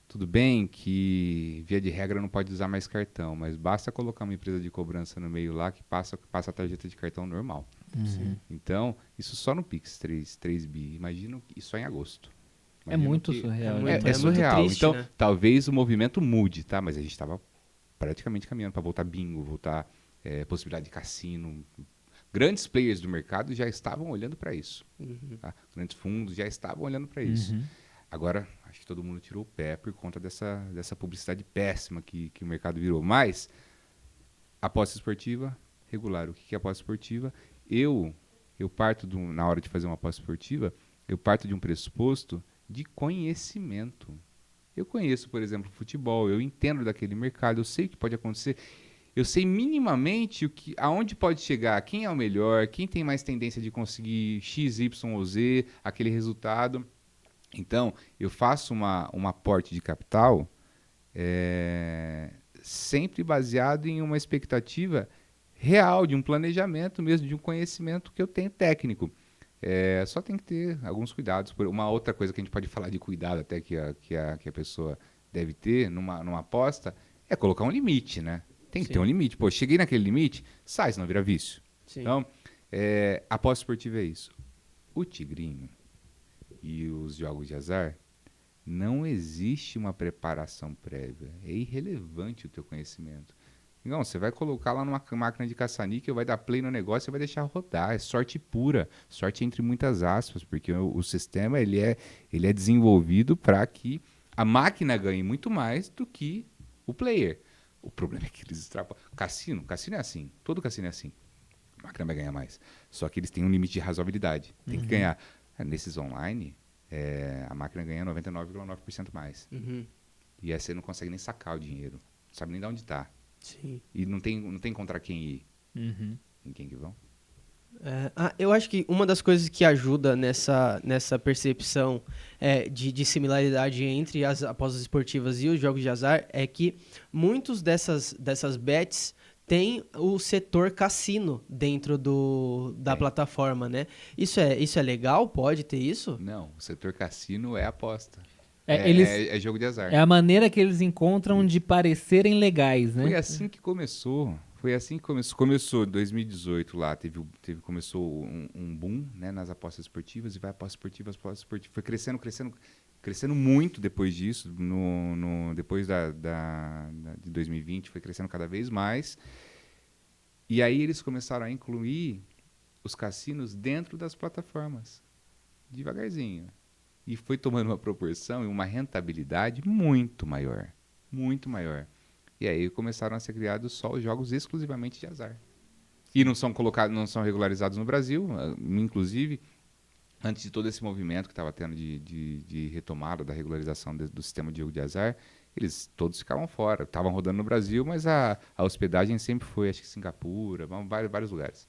Tudo bem que, via de regra, não pode usar mais cartão, mas basta colocar uma empresa de cobrança no meio lá que passa a tarjeta de cartão normal. Uhum. Então, isso só no Pix, 3 bi. Imagina isso só em agosto. É muito surreal. É surreal. Triste, então, né? talvez o movimento mude, tá? Mas a gente estava praticamente caminhando para voltar bingo, voltar possibilidade de cassino. Grandes players do mercado já estavam olhando para isso. Uhum. Tá? Grandes fundos já estavam olhando para isso. Uhum. Agora, acho que todo mundo tirou o pé por conta dessa publicidade péssima que o mercado virou. Mas, aposta esportiva, regular. O que é aposta esportiva? Eu eu parto, na hora de fazer uma aposta esportiva, eu parto de um pressuposto de conhecimento. Eu conheço, por exemplo, futebol, eu entendo daquele mercado, eu sei o que pode acontecer, eu sei minimamente aonde pode chegar, quem é o melhor, quem tem mais tendência de conseguir X, Y ou Z, aquele resultado. Então, eu faço um aporte de capital sempre baseado em uma expectativa real, de um planejamento mesmo, de um conhecimento que eu tenho técnico. Só tem que ter alguns cuidados. Uma outra coisa que a gente pode falar de cuidado até que a pessoa deve ter numa aposta é colocar um limite, né? Tem que ter um limite. Pô, cheguei naquele limite, sai, senão vira vício. Sim. Então, aposta esportiva é isso. O tigrinho e os jogos de azar, não existe uma preparação prévia. É irrelevante o teu conhecimento. Não, você vai colocar lá numa máquina de caça-níquel, vai dar play no negócio e vai deixar rodar. É sorte pura. Sorte entre muitas aspas, porque o sistema ele é desenvolvido para que a máquina ganhe muito mais do que o player. O problema é que eles extrapolam. Cassino é assim. Todo cassino é assim. A máquina vai ganhar mais. Só que eles têm um limite de razoabilidade. Tem que ganhar. Nesses online, a máquina ganha 99,9% mais. E aí você não consegue nem sacar o dinheiro. Não sabe nem de onde está. Sim. E não tem contra quem ir. Em quem que vão? Eu acho que uma das coisas que ajuda nessa percepção de similaridade entre as apostas esportivas e os jogos de azar é que muitos dessas bets têm o setor cassino dentro da plataforma, né? Isso é legal? Pode ter isso? Não, o setor cassino é aposta. É jogo de azar. É a maneira que eles encontram de parecerem legais, né? Foi assim que começou. Começou em 2018 lá, começou um boom, né, nas apostas esportivas, e vai apostas esportivas. Foi crescendo muito depois disso, depois de 2020, foi crescendo cada vez mais. E aí eles começaram a incluir os cassinos dentro das plataformas, devagarzinho. E foi tomando uma proporção e uma rentabilidade muito maior. Muito maior. E aí começaram a ser criados só os jogos exclusivamente de azar. E não são regularizados no Brasil. Inclusive, antes de todo esse movimento que estava tendo de retomada da regularização do sistema de jogo de azar, eles todos ficavam fora. Estavam rodando no Brasil, mas a hospedagem sempre foi, acho que Singapura, vários lugares.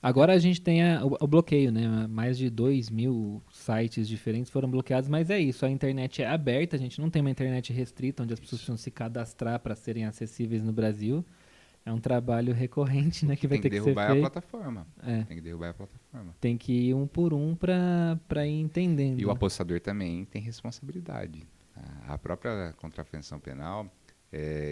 Agora a gente tem o bloqueio, né? Mais de 2.000 sites diferentes foram bloqueados, mas é isso, a internet é aberta, a gente não tem uma internet restrita, onde as pessoas precisam se cadastrar para serem acessíveis no Brasil. É um trabalho recorrente, né, que vai ter que ser feito. Tem que derrubar a plataforma. Tem que derrubar a plataforma. Tem que ir um por um para ir entendendo. E o apostador também tem responsabilidade. A própria contravenção penal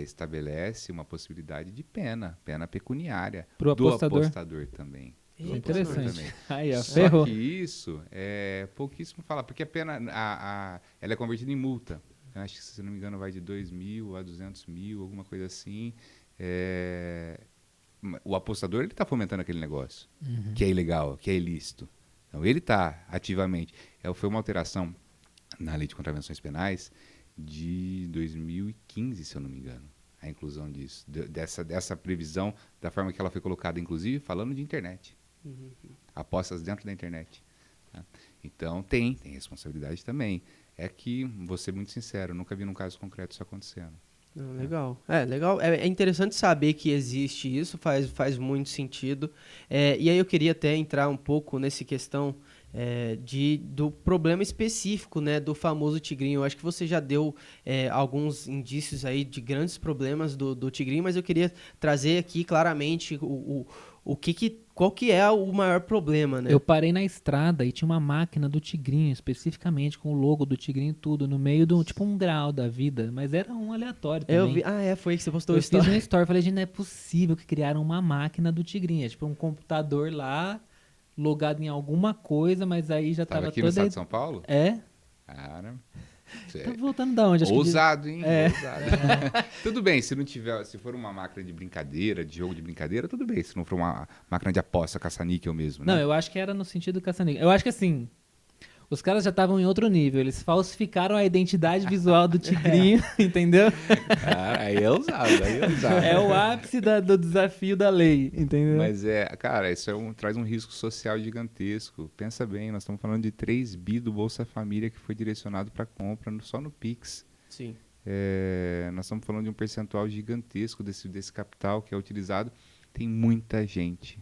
estabelece uma possibilidade de pena pecuniária do apostador também. É interessante. Aí, Só que isso é pouquíssimo falar, porque a pena ela é convertida em multa. Eu acho que, se não me engano, vai de 2.000 a 200.000, alguma coisa assim. O apostador ele está fomentando aquele negócio, que é ilegal, que é ilícito. Então ele está ativamente. Foi uma alteração na lei de contravenções penais de 2015, se eu não me engano, a inclusão disso, dessa previsão, da forma que ela foi colocada, inclusive falando de internet. Apostas dentro da internet. Tá? Então tem responsabilidade também. É que, vou ser muito sincero, nunca vi num caso concreto isso acontecendo. Legal. Legal. É interessante saber que existe isso, faz muito sentido. E aí eu queria até entrar um pouco nessa questão do problema específico, né, do famoso tigrinho. Eu acho que você já deu alguns indícios aí de grandes problemas do tigrinho, mas eu queria trazer aqui claramente qual que é o maior problema, né? Eu parei na estrada e tinha uma máquina do tigrinho, especificamente, com o logo do tigrinho e tudo, no meio do, tipo, um grau da vida, mas era um aleatório também. Eu vi, foi que você postou o story. Eu fiz um story, falei, gente, não é possível que criaram uma máquina do tigrinho, tipo um computador lá, logado em alguma coisa, mas aí já tava aqui no estado de São Paulo? Cara... Tá voltando da onde? Acho ousado, hein? Ousado. Tudo bem, se for uma máquina de brincadeira, de jogo de brincadeira, tudo bem. Se não for uma máquina de aposta, caça-níquel mesmo, né? Não, eu acho que era no sentido caça-níquel. Eu acho que assim, Os caras já estavam em outro nível, eles falsificaram a identidade visual do Tigrinho, entendeu? Aí é ousado, É o ápice do desafio da lei, entendeu? Mas cara, isso traz um risco social gigantesco. Pensa bem, nós estamos falando de 3 bi do Bolsa Família que foi direcionado para compra só no Pix. Sim. Nós estamos falando de um percentual gigantesco desse capital que é utilizado. Tem muita gente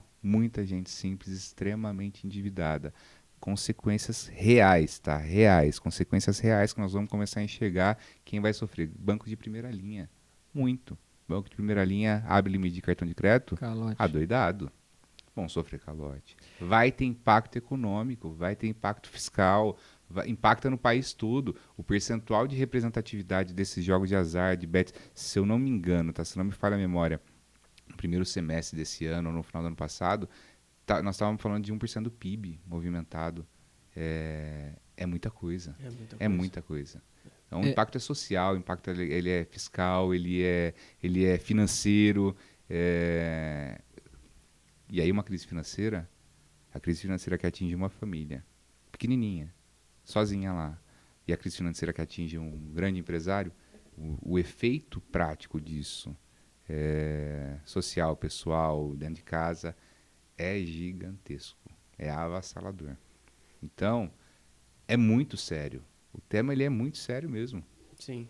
simples, extremamente endividada. Consequências reais, tá? Reais. Consequências reais que nós vamos começar a enxergar quem vai sofrer. Banco de primeira linha. Muito. Banco de primeira linha abre limite de cartão de crédito. Calote. Adoidado. Vão sofrer calote. Vai ter impacto econômico, vai ter impacto fiscal, impacta no país todo. O percentual de representatividade desses jogos de azar, de bets, se eu não me engano, tá? Se não me falha a memória, no primeiro semestre desse ano ou no final do ano passado, nós estávamos falando de 1% do PIB movimentado. É muita coisa. É muita coisa. Então, o impacto é social, o impacto ele é fiscal, ele é financeiro. E aí uma crise financeira, a crise financeira que atinge uma família pequenininha, sozinha lá, e a crise financeira que atinge um grande empresário, o efeito prático disso, social, pessoal, dentro de casa, é gigantesco, é avassalador. Então, é muito sério. O tema ele é muito sério mesmo. Sim.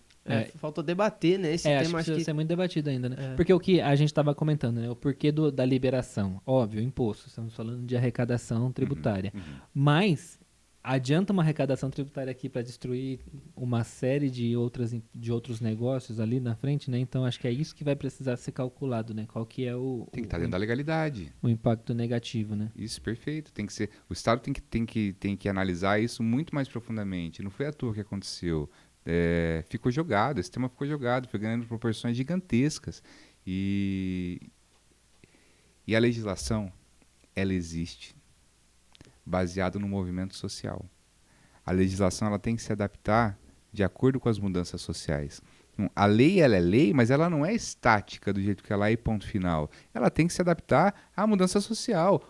Falta debater, né? Esse tema acho que precisa ser muito debatido ainda, né? Porque o que a gente estava comentando, né? O porquê da liberação. Óbvio, imposto. Estamos falando de arrecadação tributária. Mas adianta uma arrecadação tributária aqui para destruir uma série de outros negócios ali na frente, né? Então acho que é isso que vai precisar ser calculado, né? Qual que é tem que estar dentro da legalidade. O impacto negativo, né? Isso, perfeito. Tem que ser. O Estado tem que analisar isso muito mais profundamente. Não foi à toa que aconteceu. Ficou jogado, esse tema ficou jogado, foi ganhando proporções gigantescas. E a legislação, ela existe baseado no movimento social. A legislação ela tem que se adaptar de acordo com as mudanças sociais. A lei ela é lei, mas ela não é estática do jeito que ela é e ponto final. Ela tem que se adaptar à mudança social.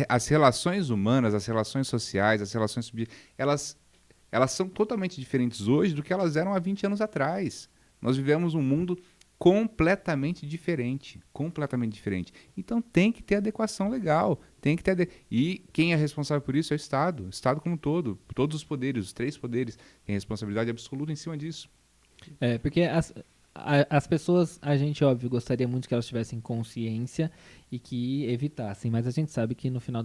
As relações humanas, as relações sociais, as relações elas são totalmente diferentes hoje do que elas eram há 20 anos atrás. Nós vivemos um mundo completamente diferente. Então tem que ter adequação legal. E quem é responsável por isso é o Estado. O Estado como um todo. Todos os poderes, os 3 poderes, têm responsabilidade absoluta em cima disso. Porque as pessoas, a gente, óbvio, gostaria muito que elas tivessem consciência e que evitassem, mas a gente sabe que no final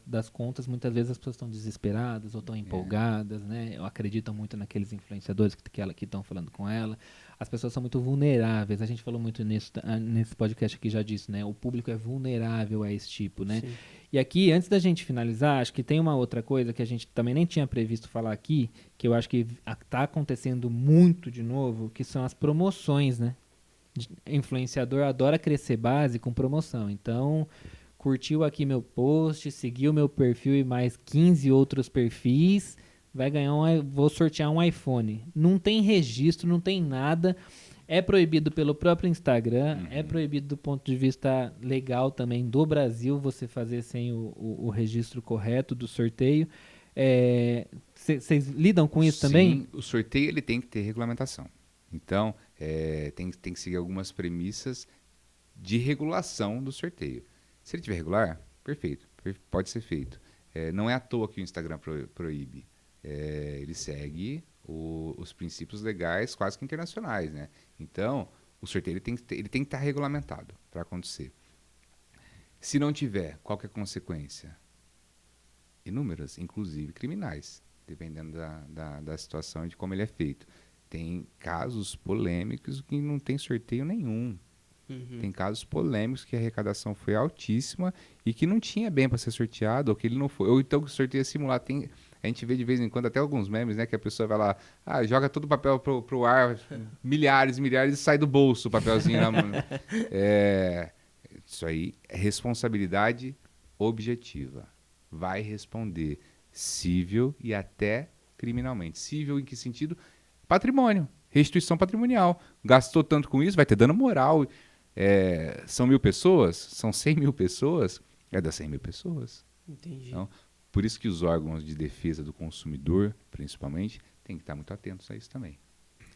das contas, muitas vezes as pessoas estão desesperadas ou estão empolgadas, né? Ou acreditam muito naqueles influenciadores que estão falando com ela. As pessoas são muito vulneráveis, a gente falou muito nesse podcast aqui já disso, né? O público é vulnerável a esse tipo, né? Sim. E aqui, antes da gente finalizar, acho que tem uma outra coisa que a gente também nem tinha previsto falar aqui, que eu acho que está acontecendo muito de novo, que são as promoções, né? Influenciador adora crescer base com promoção. Então, curtiu aqui meu post, seguiu meu perfil e mais 15 outros perfis, vai ganhar vou sortear um iPhone. Não tem registro, não tem nada. É proibido pelo próprio Instagram, é proibido do ponto de vista legal também do Brasil você fazer sem o registro correto do sorteio. Vocês lidam com isso também? Sim, o sorteio ele tem que ter regulamentação. Então, tem que seguir algumas premissas de regulação do sorteio. Se ele tiver regular, perfeito, pode ser feito. Não é à toa que o Instagram proíbe. Ele segue os princípios legais quase que internacionais, né? Então, o sorteio ele tem que estar regulamentado para acontecer. Se não tiver, qual que é a consequência? Inúmeras, inclusive criminais, dependendo da situação e de como ele é feito. Tem casos polêmicos que não tem sorteio nenhum. Tem casos polêmicos que a arrecadação foi altíssima e que não tinha bem para ser sorteado, ou que ele não foi. Ou então que o sorteio é simulado. A gente vê de vez em quando até alguns memes, né? Que a pessoa vai lá, joga todo o papel pro ar, milhares e sai do bolso o papelzinho na mão. Isso aí é responsabilidade objetiva. Vai responder civil e até criminalmente. Civil em que sentido? Patrimônio, restituição patrimonial. Gastou tanto com isso, vai ter dano moral. São 1.000 pessoas? São 100 mil pessoas? É das 100 mil pessoas. Entendi. Então, Por isso que os órgãos de defesa do consumidor, principalmente, têm que estar muito atentos a isso também.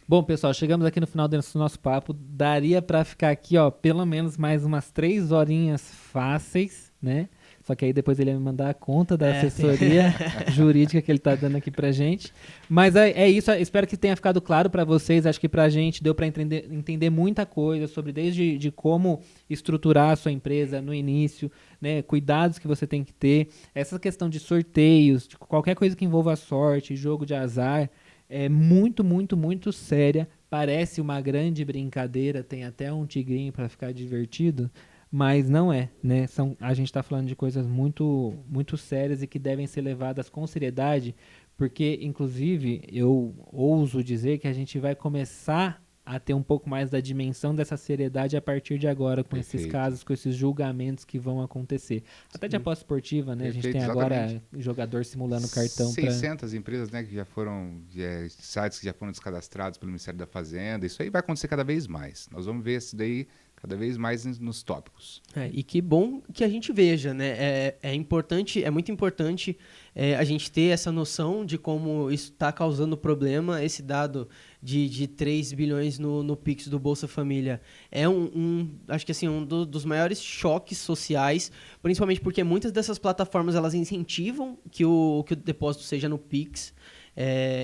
Bom, pessoal, chegamos aqui no final desse nosso papo. Daria para ficar aqui, ó, pelo menos mais umas 3 horinhas fáceis, né? Só que aí depois ele ia me mandar a conta da assessoria jurídica que ele tá dando aqui pra gente. Mas é isso, espero que tenha ficado claro para vocês. Acho que pra gente deu para entender muita coisa sobre desde de como estruturar a sua empresa no início, né? Cuidados que você tem que ter. Essa questão de sorteios, de qualquer coisa que envolva sorte, jogo de azar, é muito, muito, muito séria. Parece uma grande brincadeira, tem até um tigrinho para ficar divertido, mas não é, né? A gente está falando de coisas muito, muito sérias e que devem ser levadas com seriedade, porque, inclusive, eu ouso dizer que a gente vai começar a ter um pouco mais da dimensão dessa seriedade a partir de agora, com esses casos, com esses julgamentos que vão acontecer. Até de aposta esportiva, né? Perfeito, a gente tem exatamente. Agora jogador simulando cartão. 600 empresas, né, que já foram, sites que já foram descadastrados pelo Ministério da Fazenda. Isso aí vai acontecer cada vez mais. Nós vamos ver isso daí cada vez mais nos tópicos. E que bom que a gente veja, né? É importante, é muito importante a gente ter essa noção de como isso está causando problema. Esse dado de 3 bilhões no Pix do Bolsa Família é acho que assim, dos maiores choques sociais, principalmente porque muitas dessas plataformas elas incentivam que o depósito seja no Pix.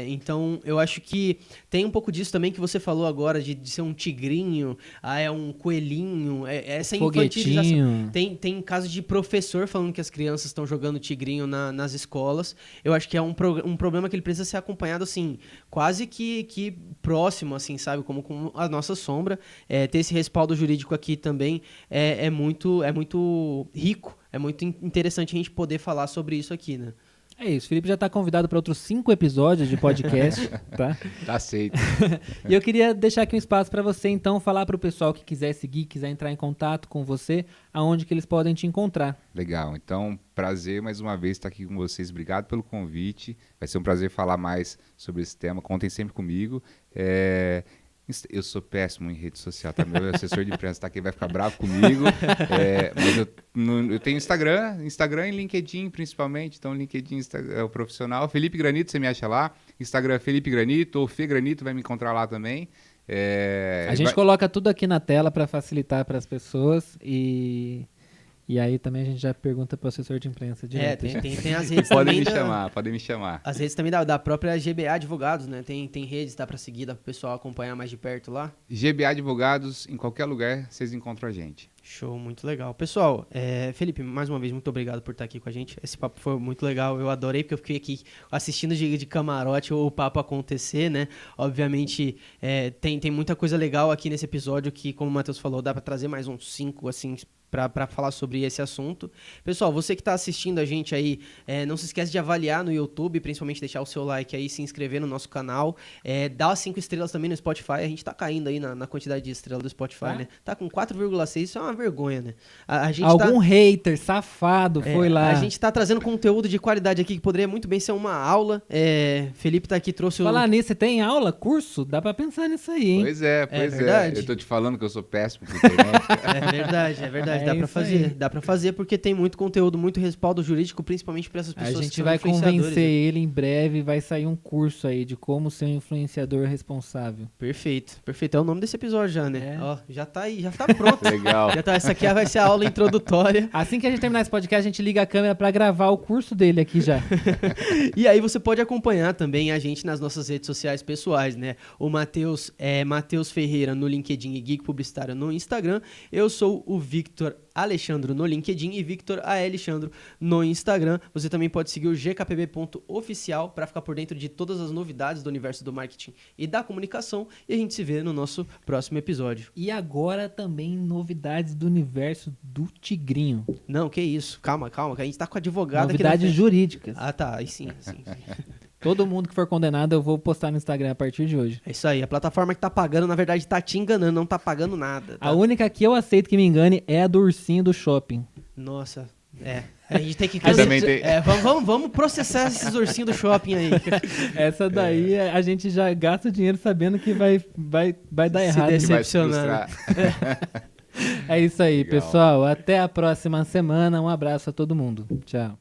Então, eu acho que tem um pouco disso também que você falou agora, de ser um tigrinho, é um coelhinho, essa infantilização. Tem casos de professor falando que as crianças estão jogando tigrinho nas escolas. Eu acho que é um problema que ele precisa ser acompanhado, assim, quase que próximo, assim, sabe? Como com a nossa sombra. Ter esse respaldo jurídico aqui também é muito rico, é muito interessante a gente poder falar sobre isso aqui, né? É isso, o Felipe já está convidado para outros 5 episódios de podcast, tá? Tá aceito. E eu queria deixar aqui um espaço para você, então, falar para o pessoal que quiser seguir, quiser entrar em contato com você, aonde que eles podem te encontrar. Legal, então, prazer mais uma vez estar aqui com vocês. Obrigado pelo convite. Vai ser um prazer falar mais sobre esse tema. Contem sempre comigo. Eu sou péssimo em rede social, tá? Meu assessor de imprensa tá aqui, vai ficar bravo comigo. Mas eu tenho Instagram e LinkedIn principalmente. Então, LinkedIn é o profissional. Felipe Granito, você me acha lá. Instagram Felipe Granito ou Fê Granito, vai me encontrar lá também. A gente coloca tudo aqui na tela para facilitar para as pessoas e aí também a gente já pergunta para o assessor de imprensa direto. Tem as redes podem também. me chamar. As redes também da própria GBA Advogados, né? Tem redes, dá para seguir, dá para o pessoal acompanhar mais de perto lá. GBA Advogados, em qualquer lugar, vocês encontram a gente. Show, muito legal. Pessoal, Felipe, mais uma vez, muito obrigado por estar aqui com a gente. Esse papo foi muito legal, eu adorei, porque eu fiquei aqui assistindo de camarote o papo acontecer, né? Obviamente, tem muita coisa legal aqui nesse episódio que, como o Matheus falou, dá para trazer mais uns 5, assim, para falar sobre esse assunto. Pessoal, você que está assistindo a gente aí, não se esquece de avaliar no YouTube, principalmente deixar o seu like aí, se inscrever no nosso canal, dá 5 estrelas também no Spotify. A gente tá caindo aí na quantidade de estrelas do Spotify, né? Tá com 4,6, isso é uma vergonha, né? Hater safado foi lá. A gente tá trazendo conteúdo de qualidade aqui que poderia muito bem ser uma aula. Felipe tá aqui, trouxe Falar nisso, você tem aula, curso? Dá pra pensar nisso aí, hein? Pois é. Verdade. Eu tô te falando que eu sou péssimo por internet. É verdade. Dá pra fazer porque tem muito conteúdo, muito respaldo jurídico, principalmente para essas pessoas que são influenciadores. A gente vai convencer ele em breve, vai sair um curso aí de como ser um influenciador responsável. Perfeito. É o nome desse episódio já, né? Ó, já tá aí, já tá pronto. Legal. Essa aqui vai ser a aula introdutória. Assim que a gente terminar esse podcast, a gente liga a câmera para gravar o curso dele aqui já. E aí você pode acompanhar também a gente nas nossas redes sociais pessoais, né? O Matheus Matheus Ferreira no LinkedIn e Geek Publicitário no Instagram. Eu sou o Victor Alexandro no LinkedIn e Victor A. Alexandro no Instagram. Você também pode seguir o gkpb.oficial para ficar por dentro de todas as novidades do universo do marketing e da comunicação. E a gente se vê no nosso próximo episódio. E agora também novidades do universo do Tigrinho. Não, que isso. Calma, que a gente tá com a advogada aqui. Novidades jurídicas. Ah, tá. Aí sim. Todo mundo que for condenado, eu vou postar no Instagram a partir de hoje. É isso aí. A plataforma que tá pagando, na verdade, tá te enganando, não tá pagando nada. Tá? A única que eu aceito que me engane é a do ursinho do shopping. Nossa, A gente tem que... Vamos processar esses ursinhos do shopping aí. Essa daí, a gente já gasta dinheiro sabendo que vai dar errado. Se decepcionar. É isso aí, Legal. pessoal. Até a próxima semana. Um abraço a todo mundo. Tchau.